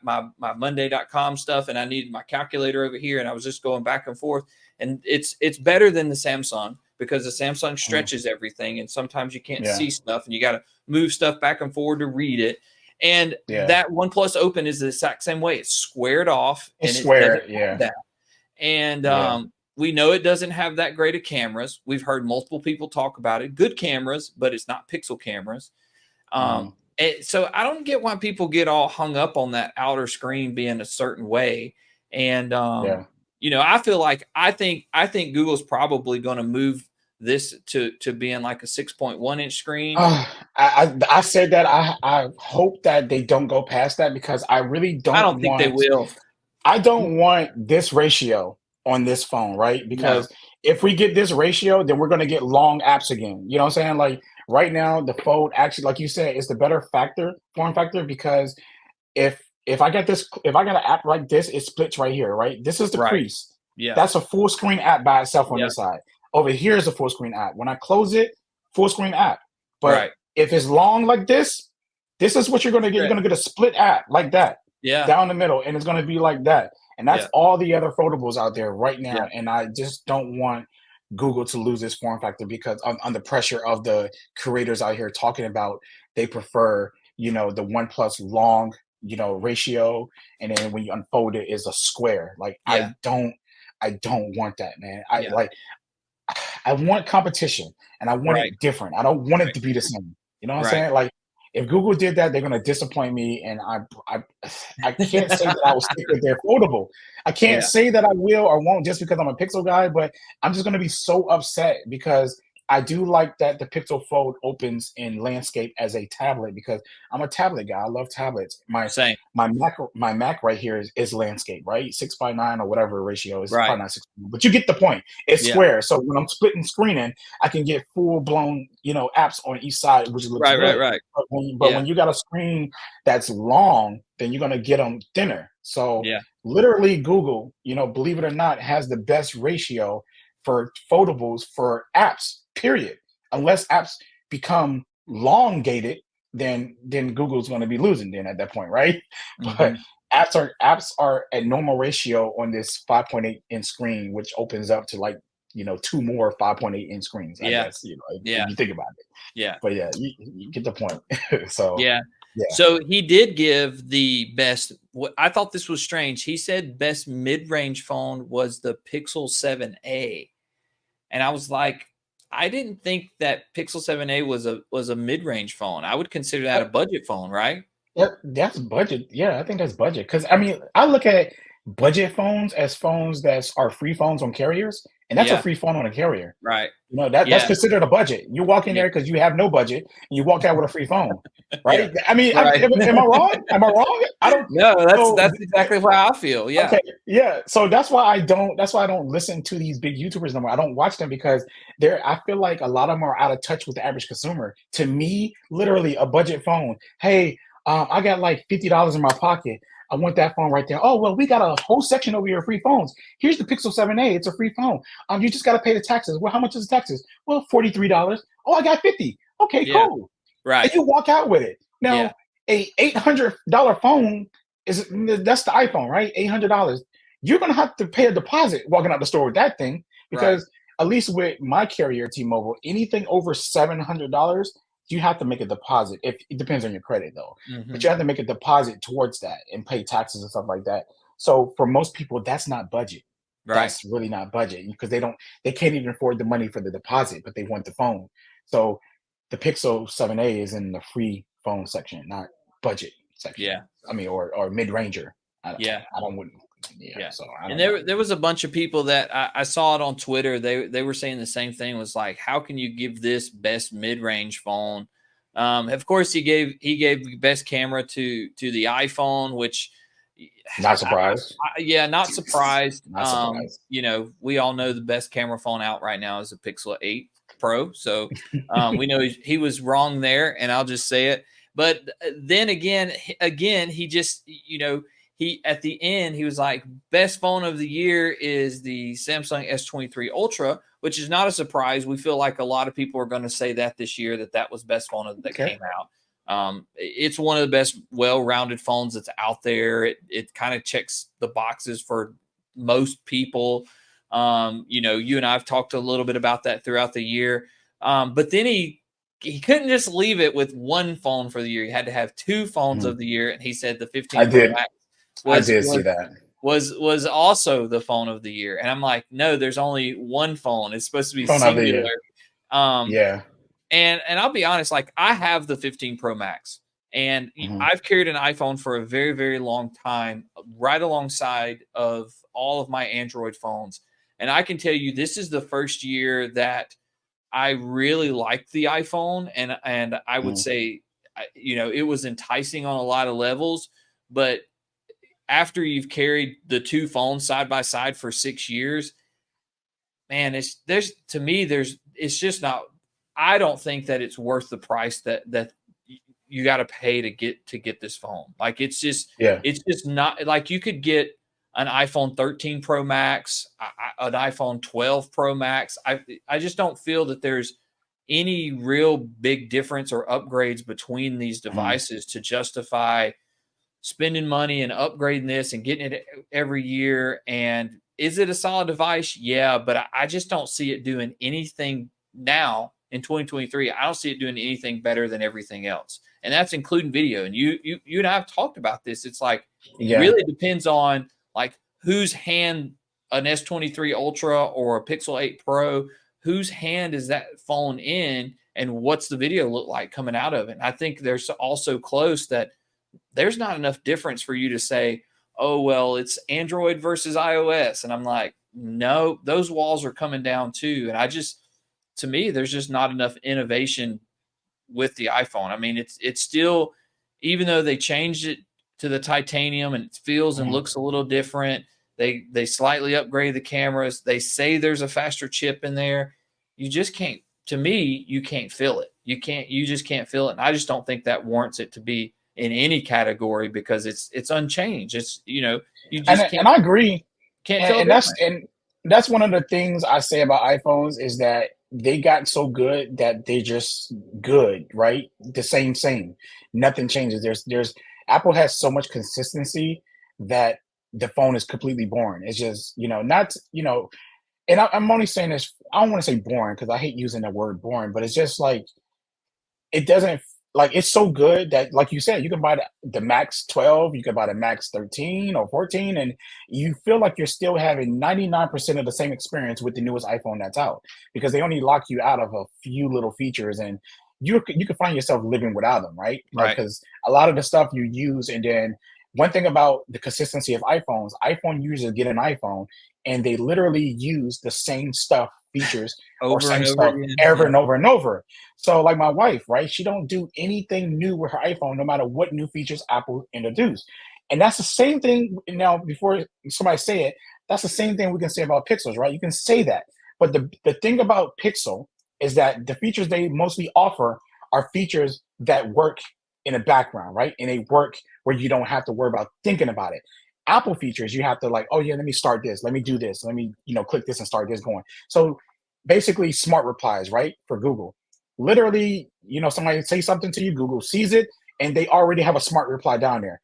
Monday.com stuff, and I needed my calculator over here, and I was just going back and forth. And it's better than the Samsung because the Samsung stretches everything, and sometimes you can't see stuff, and you got to move stuff back and forward to read it. And that OnePlus Open is the exact same way. It's squared off, It's and it square. doesn't have that. And we know it doesn't have that great of cameras. We've heard multiple people talk about it. Good cameras, but it's not pixel cameras. So I don't get why people get all hung up on that outer screen being a certain way. And you know, I feel like I think Google's probably going to move this to being like a 6.1-inch screen. I said that I hope that they don't go past that because I really don't. I don't think they will. I don't want this ratio on this phone, right? Because if we get this ratio, then we're going to get long apps again. You know what I'm saying? Like right now, the Fold actually, like you said, is the better form factor because if I got an app like this, it splits right here, right? This is the crease. Yeah. That's a full screen app by itself on this side. Over here is a full screen app. When I close it, full screen app. But if it's long like this is what you're going to get. You're going to get a split app like that. Yeah. Down the middle, and it's going to be like that. And that's all the other foldables out there right now. And I just don't want Google to lose this form factor because under pressure of the creators out here talking about they prefer, you know, the OnePlus long, you know, ratio, and then when you unfold it is a square. Like I don't want that, man. I want competition and I want it different. I don't want it to be the same. You know what I'm saying? Like if Google did that, they're gonna disappoint me, and I can't say that I will stick with their foldable. I can't say that I will or won't just because I'm a Pixel guy, but I'm just gonna be so upset because I do like that the Pixel Fold opens in landscape as a tablet because I'm a tablet guy. I love tablets. My Mac right here is landscape, right? 6:9 or whatever ratio is probably not 6, but you get the point. It's square. So when I'm splitting screening, I can get full blown, you know, apps on each side, which looks good. Right. But when you got a screen that's long, then you're gonna get them thinner. So literally, Google, you know, believe it or not, has the best ratio for foldables for apps. Period. Unless apps become elongated, then Google's going to be losing. Then at that point, right? But apps are at normal ratio on this 5.8-inch screen, which opens up to like, you know, 2 more 5.8-inch screens. I guess, you know, if you think about it. Yeah. But you get the point. So yeah. So he did give the best. I thought this was strange. He said best mid-range phone was the Pixel 7a, and I was like, I didn't think that Pixel 7a was a mid-range phone. I would consider that a budget phone, right? Yeah, that's budget. Yeah, I think that's budget. Because I mean, I look at budget phones as phones that are free phones on carriers, and that's a free phone on a carrier. Right. You know, that's considered a budget. You walk in there because you have no budget, and you walk out with a free phone, right? I mean, am I wrong? Am I wrong? I don't. No, that's exactly how I feel. Yeah. Okay. Yeah. So that's why I don't listen to these big YouTubers no more. I don't watch them because I feel like a lot of them are out of touch with the average consumer. To me, literally a budget phone. Hey, I got like $50 in my pocket. I want that phone right there. Oh, well, we got a whole section over here of free phones. Here's the Pixel 7a. It's a free phone. You just got to pay the taxes. Well, how much is the taxes? Well, $43. Oh, I got 50. Okay, cool. Right. And you walk out with it. Now, a $800 phone that's the iPhone, right? $800. You're going to have to pay a deposit walking out the store with that thing because at least with my carrier, T-Mobile, anything over $700, you have to make a deposit. It depends on your credit though, but you have to make a deposit towards that and pay taxes and stuff like that. So for most people, that's not budget. That's really not budget because they can't even afford the money for the deposit, but they want the phone. So the Pixel 7a is in the free phone section, not budget section. Yeah. I mean, or mid-ranger. I don't. So there was a bunch of people that I saw it on Twitter. They were saying the same thing. Was like, how can you give this best mid-range phone? Of course, he gave best camera to the iPhone, which not surprised. Not surprised. Not surprised. You know, we all know the best camera phone out right now is a Pixel 8 Pro. So we know he was wrong there, and I'll just say it. But then again, he just, you know, he at the end he was like, best phone of the year is the Samsung S23 Ultra, which is not a surprise. We feel like a lot of people are going to say that this year, that was best phone that Okay. came out. It's one of the best well-rounded phones that's out there. It kind of checks the boxes for most people. You know, you and I have talked a little bit about that throughout the year. But then he couldn't just leave it with one phone for the year. He had to have two phones of the year, and he said the 15 I Pro did. Max I did see that. was also the phone of the year. And I'm like, no, there's only one phone. It's supposed to be Phone of the year. singular. Yeah. And I'll be honest, like I have the 15 Pro Max, and I've carried an iPhone for a very, very long time, right alongside of all of my Android phones. And I can tell you, this is the first year that I really liked the iPhone, and I would say, you know, it was enticing on a lot of levels. But after you've carried the two phones side by side for 6 years, man, it's just not. I don't think that it's worth the price that you got to pay to get this phone. Like it's just not like you could get an iPhone 13 Pro Max, an iPhone 12 Pro Max. I just don't feel that there's any real big difference or upgrades between these devices to justify spending money and upgrading this and getting it every year. And is it a solid device? Yeah, but I just don't see it doing anything now in 2023. I don't see it doing anything better than everything else. And that's including video. And you and I have talked about this. It's like really depends on like whose hand an S23 Ultra or a Pixel 8 Pro, whose hand is that phone in and what's the video look like coming out of it. And I think they're also close that there's not enough difference for you to say, oh, well, it's Android versus iOS. And I'm like, no, those walls are coming down too. And to me, there's just not enough innovation with the iPhone. I mean, it's still, even though they changed it to the titanium and it feels and looks a little different, they slightly upgrade the cameras. They say there's a faster chip in there. You just can't, to me, you can't feel it. You just can't feel it. And I just don't think that warrants it to be in any category because it's unchanged. It's, you know, you just And I agree. can't tell And difference. that's one of the things I say about iPhones is that they got so good that they're just good, right? The same. Nothing changes. There's Apple has so much consistency that the phone is completely boring. It's just, you know, not, you know, and I'm only saying this, I don't want to say boring because I hate using the word boring, but it's just like it doesn't, like it's so good that like you said, you can buy the Max 12, you can buy the Max 13 or 14, and you feel like you're still having 99% of the same experience with the newest iPhone that's out because they only lock you out of a few little features, and you can find yourself living without them, right? Like Right. because a lot of the stuff you use, and then one thing about the consistency of iPhones, iPhone users get an iPhone and they literally use the same stuff, features or Over same and over stuff again. ever Yeah. and over and over. So like my wife, right? She don't do anything new with her iPhone, no matter what new features Apple introduce. And that's the same thing now, before somebody say it, that's the same thing we can say about Pixels, right? You can say that. But the thing about Pixel is that the features they mostly offer are features that work in the background, right? And they work where you don't have to worry about thinking about it. Apple features, you have to like, oh yeah, let me start this, let me do this, let me, you know, click this and start this going. So basically smart replies, right? For Google. Literally, you know, somebody say something to you, Google sees it, and they already have a smart reply down there.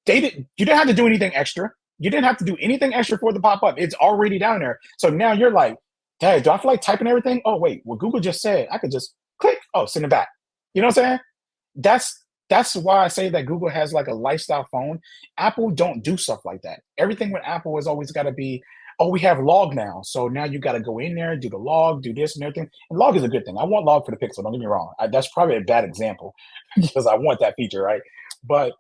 You didn't have to do anything extra. You didn't have to do anything extra for it to pop up. It's already down there. So now you're like, Dad, do I feel like typing everything? Oh wait, what Google just said, I could just click, oh, send it back. You know what I'm saying? That's why I say that Google has like a lifestyle phone. Apple don't do stuff like that. Everything with Apple has always got to be, oh, we have log now. So now you got to go in there, do the log, do this and everything. And log is a good thing. I want log for the Pixel. Don't get me wrong. That's probably a bad example because I want that feature, right? But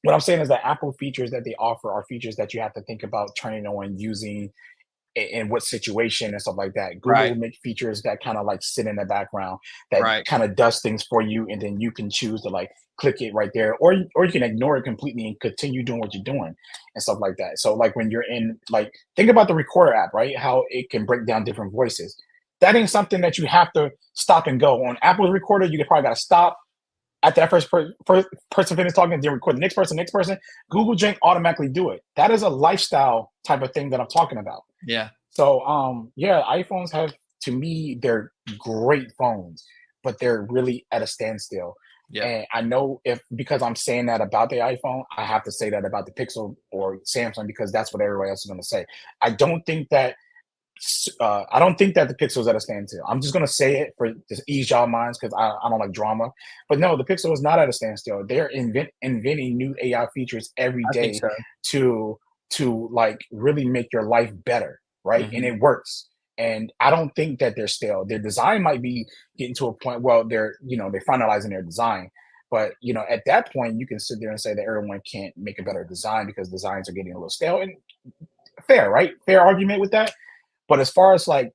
what I'm saying is that Apple features that they offer are features that you have to think about turning on, using in what situation and stuff like that. Google Right. will make features that kind of like sit in the background that Right. kind of does things for you, and then you can choose to like click it right there, or you can ignore it completely and continue doing what you're doing and stuff like that. So like when you're in, like, think about the recorder app, right? How it can break down different voices. That ain't something that you have to stop and go. On Apple's recorder, you probably got to stop after that first person finishes talking, then record the next person. Google Drink automatically do it. That is a lifestyle type of thing that I'm talking about. Yeah. So yeah, iPhones have, to me, they're great phones, but they're really at a standstill. Yeah. And I know, if because I'm saying that about the iPhone, I have to say that about the Pixel or Samsung, because that's what everybody else is going to say. I don't think that I don't think that the Pixel is at a standstill. I'm just gonna say it for just ease y'all minds, because I don't like drama. But no, the Pixel is not at a standstill. They're inventing new AI features every I think day so. to like really make your life better, right? And Hmm. it works. And I don't think that they're stale. Their design might be getting to a point. Well, they're finalizing their design. But at that point, you can sit there and say that everyone can't make a better design because designs are getting a little stale. And fair, right? Fair argument with that. But as far as like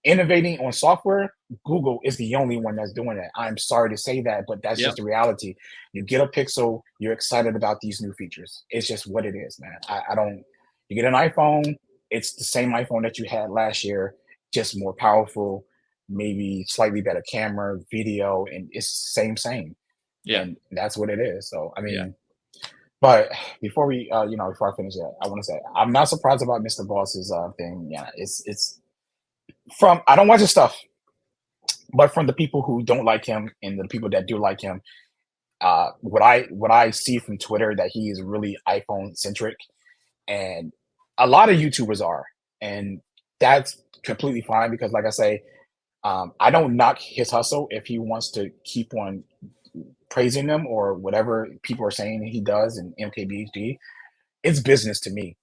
innovating on software, Google is the only one that's doing that. I'm sorry to say that, but that's Yep. just the reality. You get a Pixel, you're excited about these new features. It's just what it is, man. I don't. You get an iPhone, it's the same iPhone that you had last year, just more powerful, maybe slightly better camera, video, and it's same, Yeah. and that's what it is. So I Yeah. mean, but before I finish that, I want to say I'm not surprised about Mr. Boss's thing. Yeah, it's from, I don't watch his stuff, but from the people who don't like him and the people that do like him, what I see from Twitter, that he is really iPhone centric, and a lot of YouTubers are, and that's completely fine, because, like I say, I don't knock his hustle if he wants to keep on praising them or whatever people are saying he does in MKBHD. It's business to me.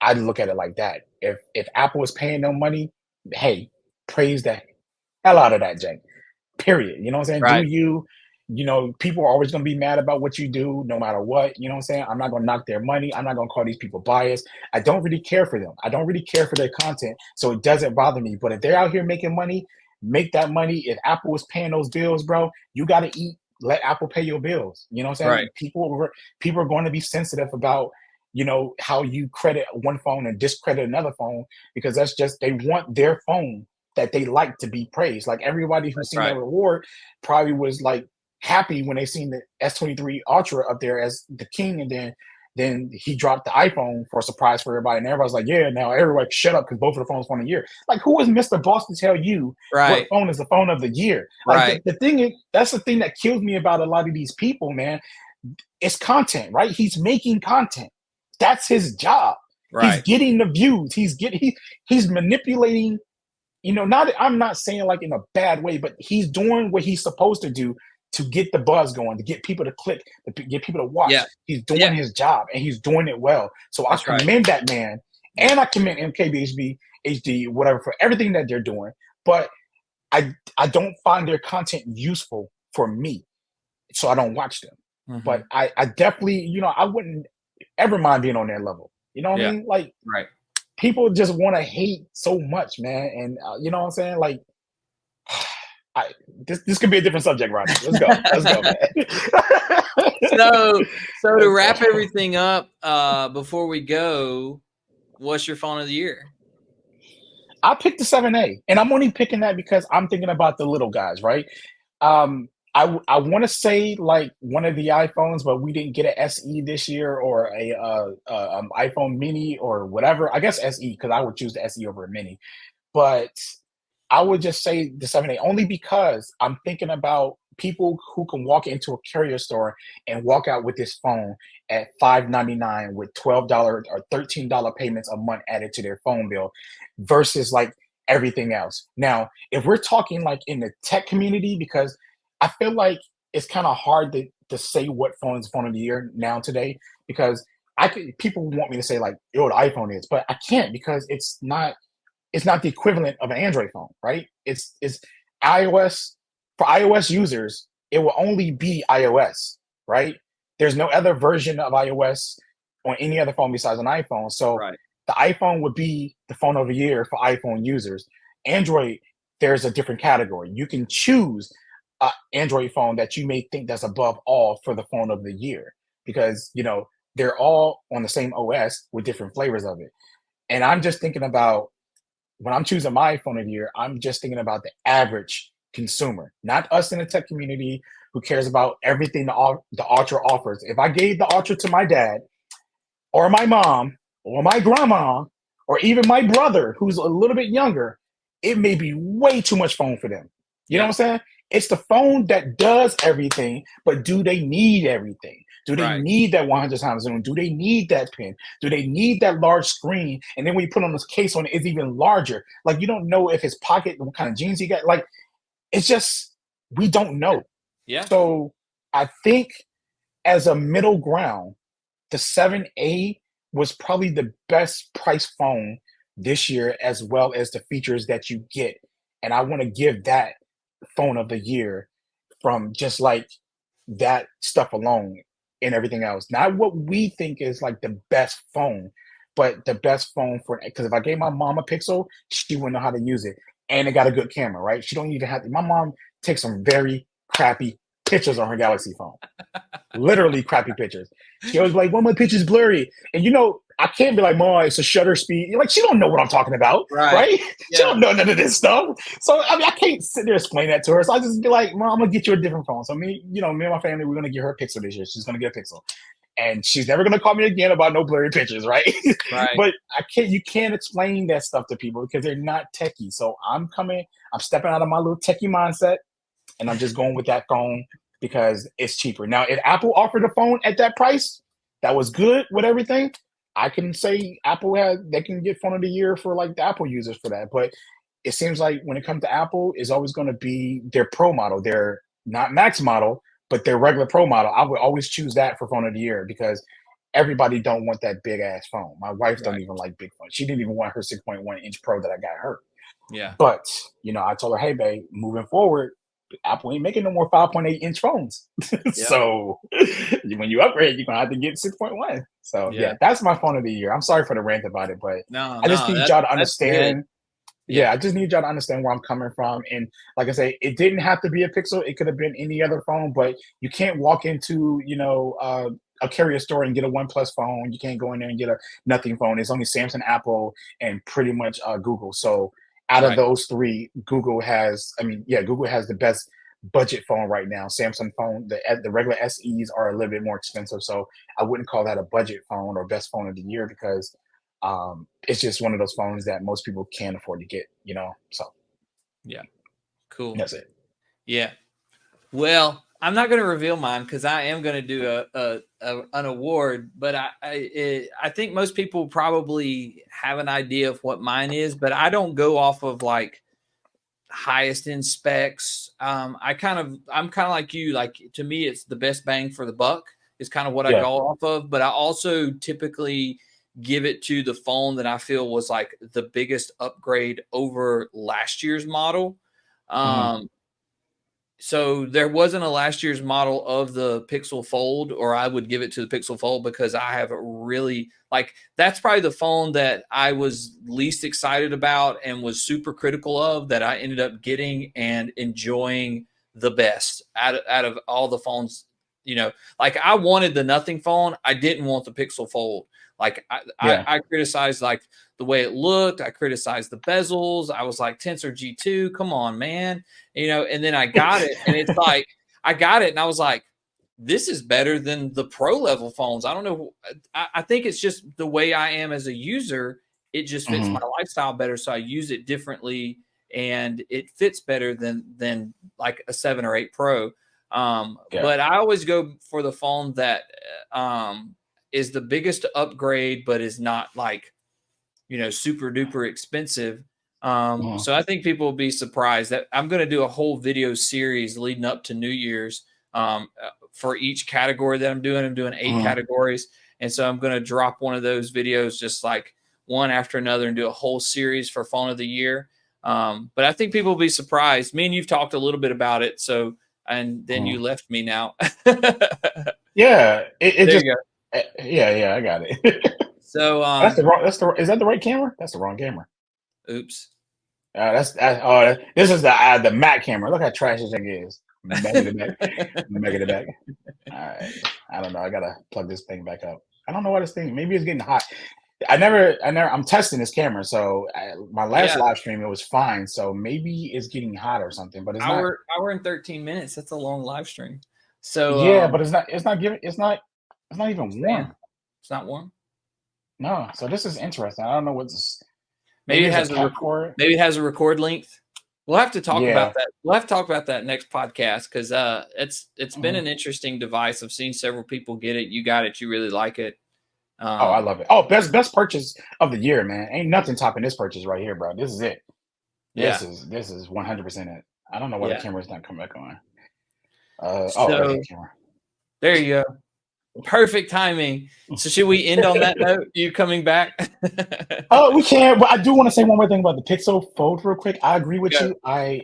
I look at it like that. If Apple is paying them money, hey, praise the hell out of that, Jake. Period. You know what I'm saying? Do Right. you, people are always going to be mad about what you do, no matter what. You know what I'm saying? I'm not going to knock their money. I'm not going to call these people biased. I don't really care for them. I don't really care for their content. So it doesn't bother me. But if they're out here making money, make that money. If Apple is paying those bills, bro, you got to eat. Let Apple pay your bills. You know what I'm Right. saying? People are going to be sensitive about, how you credit one phone and discredit another phone, because that's just, they want their phone that they like to be praised. Like everybody who's That's seen that right. reward probably was like happy when they seen the S23 Ultra up there as the king, and then he dropped the iPhone for a surprise for everybody, and everybody's like, yeah, now everybody shut up because both of the phones phone of the year. Like, who is Mr. Boss to tell you what Right. phone is the phone of the year? Like Right. the thing is, that's the thing that kills me about a lot of these people, man. It's content, right? He's making content. That's his job. He's Right. getting the views. He's manipulating, not, I'm not saying like in a bad way, but he's doing what he's supposed to do to get the buzz going, to get people to click, to get people to watch. Yeah. He's Yeah. doing his job, and he's doing it well. So I That's right. commend that man, Yeah. and I commend MKBHB, HD, whatever, for everything that they're doing. But I don't find their content useful for me, so I don't watch them. Hmm. But I definitely, I wouldn't ever mind being on their level. You know what I Yeah. mean? Like, Right. people just want to hate so much, man. And you know what I'm saying? Like, this could be a different subject, Rodney. Let's go, man. So to Let's wrap go. everything up, before we go, what's your phone of the year? I picked the 7A, and I'm only picking that because I'm thinking about the little guys, right? I want to say like one of the iPhones, but we didn't get an SE this year, or a iPhone Mini or whatever. I guess SE, because I would choose the SE over a Mini. But I would just say the 7A, only because I'm thinking about people who can walk into a carrier store and walk out with this phone at $599 with $12 or $13 payments a month added to their phone bill, versus like everything else. Now, if we're talking like in the tech community, because I feel like it's kind of hard to say what phone is phone of the year now today, because people want me to say like, yo, the iPhone is, but I can't, because it's not the equivalent of an Android phone, right? It's iOS. For iOS users, it will only be iOS, right? There's no other version of iOS on any other phone besides an iPhone. So Right. the iPhone would be the phone of the year for iPhone users. Android, there's a different category. You can choose an Android phone that you may think that's above all for the phone of the year, because they're all on the same OS with different flavors of it. And I'm just thinking about, when I'm choosing my phone of the year, I'm just thinking about the average consumer, not us in the tech community who cares about everything the Ultra offers. If I gave the Ultra to my dad or my mom or my grandma, or even my brother, who's a little bit younger, it may be way too much phone for them. You know Yeah. what I'm saying? It's the phone that does everything, but do they need everything? Do they Right. need that 100 times zoom? Do they need that pen? Do they need that large screen? And then when you put on this case on it, it's even larger. Like you don't know if his pocket, what kind of jeans he got. Like it's just we don't Yeah. know. Yeah. So I think as a middle ground, the 7A was probably the best price phone this year, as well as the features that you get. And I want to give that phone of the year from just like that stuff alone and everything else. Not what we think is like the best phone, but the best phone for because if I gave my mom a Pixel, she wouldn't know how to use it. And it got a good camera, right? She don't even have to. My mom takes some very crappy pictures on her Galaxy phone. Literally crappy pictures. She always be like, "Well, my picture's blurry," and I can't be like, "Mom, it's a shutter speed." You're like, she don't know what I'm talking about, Right. right? She Yeah. don't know none of this stuff. So I mean, I can't sit there and explain that to her. So I just be like, "Mom, I'm gonna get you a different phone." So me and my family, we're gonna get her a Pixel this year. She's gonna get a Pixel, and she's never gonna call me again about no blurry pictures, right? Right. But you can't explain that stuff to people because they're not techie. So I'm stepping out of my little techie mindset, and I'm just going with that phone because it's cheaper. Now, if Apple offered a phone at that price that was good with everything, I can say they can get phone of the year for like the Apple users for that. But it seems like when it comes to Apple, it's always going to be their Pro model. They're not Max model, but their regular Pro model. I would always choose that for phone of the year because everybody don't want that big ass phone. My wife don't Right. even like big phones. She didn't even want her 6.1-inch Pro that I got her. Yeah. But I told her, hey, babe, moving forward, Apple ain't making no more 5.8-inch phones. Yeah. So when you upgrade, you're gonna have to get 6.1. So Yeah. yeah, that's my phone of the year. I'm sorry for the rant about it, but No, I just no, need y'all to that's good. understand. Yeah, Yeah. I just need y'all to understand where I'm coming from. And like I say, it didn't have to be a Pixel. It could have been any other phone, but you can't walk into, a carrier store and get a OnePlus phone. You can't go in there and get a nothing phone. It's only Samsung, Apple, and pretty much Google. So out of Right. those three, Google has the best budget phone right now. Samsung phone, the regular SEs are a little bit more expensive. So I wouldn't call that a budget phone or best phone of the year because it's just one of those phones that most people can't afford to get. So Yeah. Cool. that's it. Yeah. Well, I'm not going to reveal mine because I am going to do an award, but I think most people probably have an idea of what mine is, but I don't go off of like highest in specs. I'm kind of like you. Like to me, it's the best bang for the buck is kind of what I Yeah. go off of. But I also typically give it to the phone that I feel was like the biggest upgrade over last year's model. Hmm. So there wasn't a last year's model of the Pixel Fold, or I would give it to the Pixel Fold because I have really like that's probably the phone that I was least excited about and was super critical of that I ended up getting and enjoying the best out of all the phones. Like I wanted the nothing phone. I didn't want the Pixel Fold. Like Yeah. I criticized like the way it looked. I criticized the bezels. I was like Tensor G2, come on, man. And then I got it, and it's like I got it, and I was like, this is better than the pro level phones. I don't know. I think it's just the way I am as a user. It just fits Hmm. my lifestyle better, so I use it differently, and it fits better than like a 7 or 8 Pro. Yeah. But I always go for the phone that is the biggest upgrade, but is not like super duper expensive. Hmm. So I think people will be surprised that I'm going to do a whole video series leading up to New Year's for each category that I'm doing. I'm doing 8 Hmm. categories. And so I'm going to drop one of those videos just like one after another and do a whole series for phone of the year. But I think people will be surprised. Me and you've talked a little bit about it. So, and then Hmm. you left me now. There Yeah. It just. you go. Yeah. I got it. So, That's the wrong. Is that the right camera? That's the wrong camera. oops. This is the Mac camera. Look how trash this thing is. Mega the back. Mega the back. All right. I don't know. I gotta plug this thing back up. I don't know what this thing. Maybe it's getting hot. I'm testing this camera. So my last Yeah. live stream, it was fine. So maybe it's getting hot or something. But it's not. Hour and 13 minutes. That's a long live stream. So Yeah, but it's not. It's not giving. It's not. It's not even fan. warm. It's not warm. No. So this is interesting. I don't know what's. Maybe Maybe it there's a has a cap for it. maybe it has a record length. We'll have to talk about Yeah. that. We'll have to talk about that next podcast because it's been Mhm. an interesting device. I've seen several people get it. You got it. You really like it. Oh, I Um, love it. Oh, best purchase of the year, man. Ain't nothing topping this purchase right here, bro. This is it. yeah, This is 100% it. I don't know why the yeah. camera's not coming back on. Oh, there's the So camera. there you go. Perfect timing. So should we end on that note? You coming back? Oh, we can. But I do want to say one more thing about the Pixel Fold real quick. I agree with Go. you. I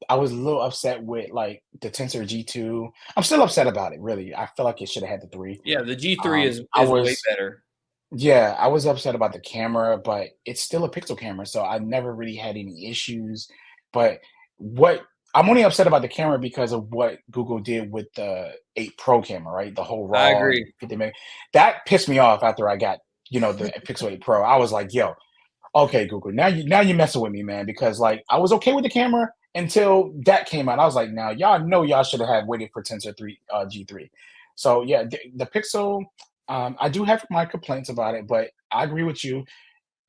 was a little upset with like the Tensor G2. I'm still upset about it, really. I feel like it should have had the three. Yeah, the G3 I is way was better. Yeah, I was upset about the camera, but it's still a Pixel camera, so I never really had any issues. But what I'm only upset about the camera because of what Google did with the 8 Pro camera, right? The whole I RAW and agree. 50 meg. That pissed me off after I got, the Pixel 8 Pro. I was like, yo, okay, Google, now you messing with me, man, because like I was okay with the camera until that came out. I was like, now y'all know y'all should have had waited for Tensor 3 G3. So yeah, the Pixel, I do have my complaints about it, but I agree with you.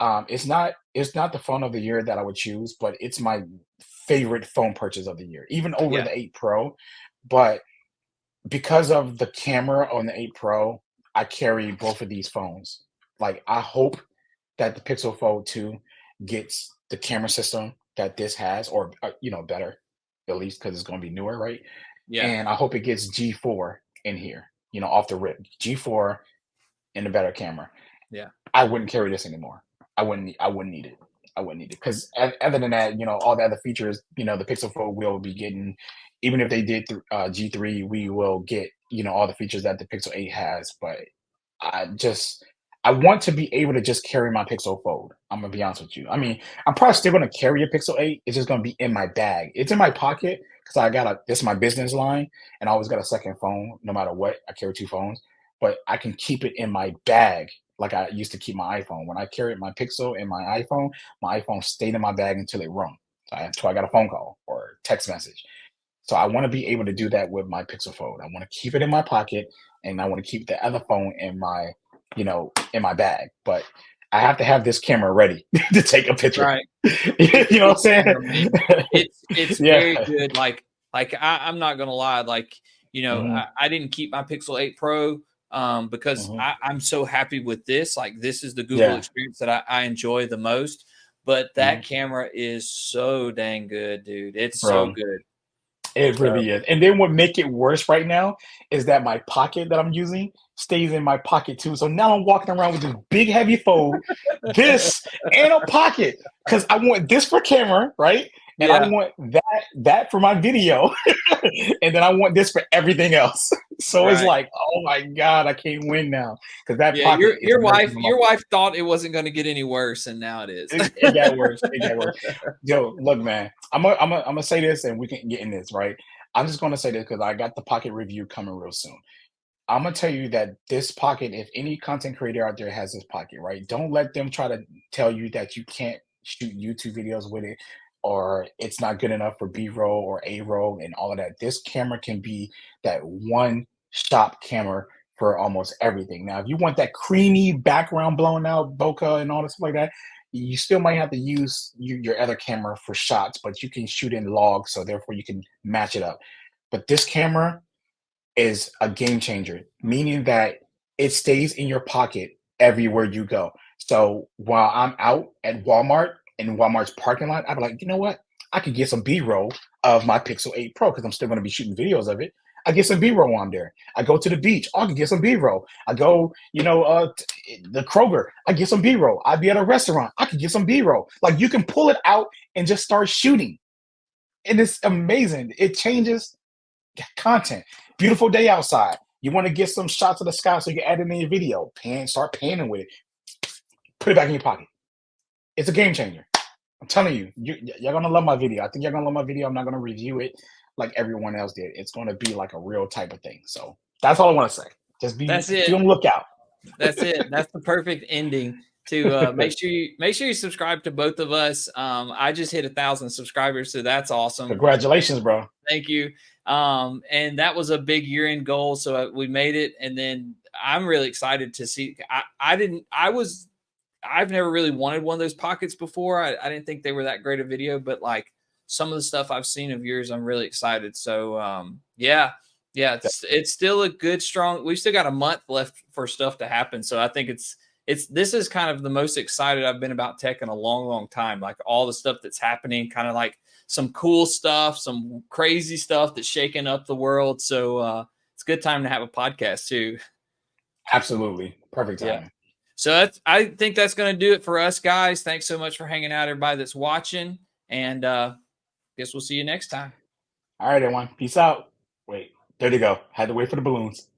It's not the phone of the year that I would choose, but it's my favorite phone purchase of the year, even over Yeah, the 8 Pro. But because of the camera on the 8 Pro, I carry both of these phones. Like I hope that the Pixel Fold 2 gets the camera system that this has, or better, at least because it's going to be newer, right? yeah, And I hope it gets G4 in here, off the rip. G4 and a better camera. yeah. I wouldn't carry this anymore. I wouldn't need it. I wouldn't need it because other than that, all the other features, the Pixel Fold will be getting. Even if they did G3, we will get all the features that the Pixel 8 has. But I just I want to be able to just carry my Pixel Fold. I'm gonna be honest with you. I mean, I'm probably still gonna carry a Pixel 8. It's just gonna be in my bag. It's in my pocket because this is my business line, and I always got a second phone no matter what. I carry two phones, but I can keep it in my bag like I used to keep my iPhone. When I carried my Pixel and my iPhone stayed in my bag until it rung. Until I got a phone call or text message. So I want to be able to do that with my Pixel Fold. I want to keep it in my pocket and I want to keep the other phone in my bag. But I have to have this camera ready to take a picture. Right. You know what I'm Good saying? camera, man. It's Yeah. very good. Like I'm not gonna lie. Like Hmm. I didn't keep my Pixel 8 Pro because Hmm. I'm so happy with this. Like this is the Google Yeah. experience that I enjoy the most. But that Hmm. camera is so dang good, dude. It's so Bro, good. it So really is. And then what make it worse right now is that my pocket that I'm using stays in my pocket too. So now I'm walking around with this big heavy fold, this and a pocket because I want this for camera, right? And I yeah, want that for my video, and then I want this for everything else. So it's right. like, oh my god, I can't win now because that Yeah, pocket is messing with my. your wife thought it wasn't going to get any worse, and now it is. It got worse. It got worse. Yo, look, man. I'm gonna say this, and we can get in this, right? I'm just gonna say this because I got the pocket review coming real soon. I'm gonna tell you that this pocket, if any content creator out there has this pocket, right? Don't let them try to tell you that you can't shoot YouTube videos with it, or it's not good enough for B-roll or A-roll and all of that. This camera can be that one shop camera for almost everything. Now, if you want that creamy background blown out bokeh and all this stuff like that, you still might have to use your other camera for shots, but you can shoot in log, so therefore you can match it up. But this camera is a game changer, meaning that it stays in your pocket everywhere you go. So while I'm out at Walmart in Walmart's parking lot, I'm like, you know what? I could get some B-roll of my Pixel 8 Pro because I'm still going to be shooting videos of it. I get some B-roll on there. I go to the beach. I can get some B-roll. I go, the Kroger. I get some B-roll. I be at a restaurant. I can get some B-roll. Like you can pull it out and just start shooting, and it's amazing. It changes content. Beautiful day outside. You want to get some shots of the sky so you can add it in your video. Start panning with it. Put it back in your pocket. It's a game changer. I'm telling you, you're gonna love my video. I think you're gonna love my video. I'm not gonna review it like everyone else did. It's gonna be like a real type of thing. So that's all I want to say. Just be That's it. on the lookout. That's it. That's the perfect ending. to make sure you subscribe to both of us. I just hit 1,000 subscribers, so that's awesome. Congratulations, bro. Thank you. And that was a big year-end goal, so we made it. And then I'm really excited to see. I've never really wanted one of those pockets before. I didn't think they were that great a video, but like some of the stuff I've seen of yours, I'm really excited. So yeah, it's still a good, strong. We've still got a month left for stuff to happen. So I think this is kind of the most excited I've been about tech in a long, long time. Like all the stuff that's happening, kind of like some cool stuff, some crazy stuff that's shaking up the world. So it's a good time to have a podcast too. Absolutely. Perfect Yeah. timing. So I think that's going to do it for us, guys. Thanks so much for hanging out, everybody that's watching. And guess we'll see you next time. All right, everyone. Peace out. Wait, there you go. Had to wait for the balloons.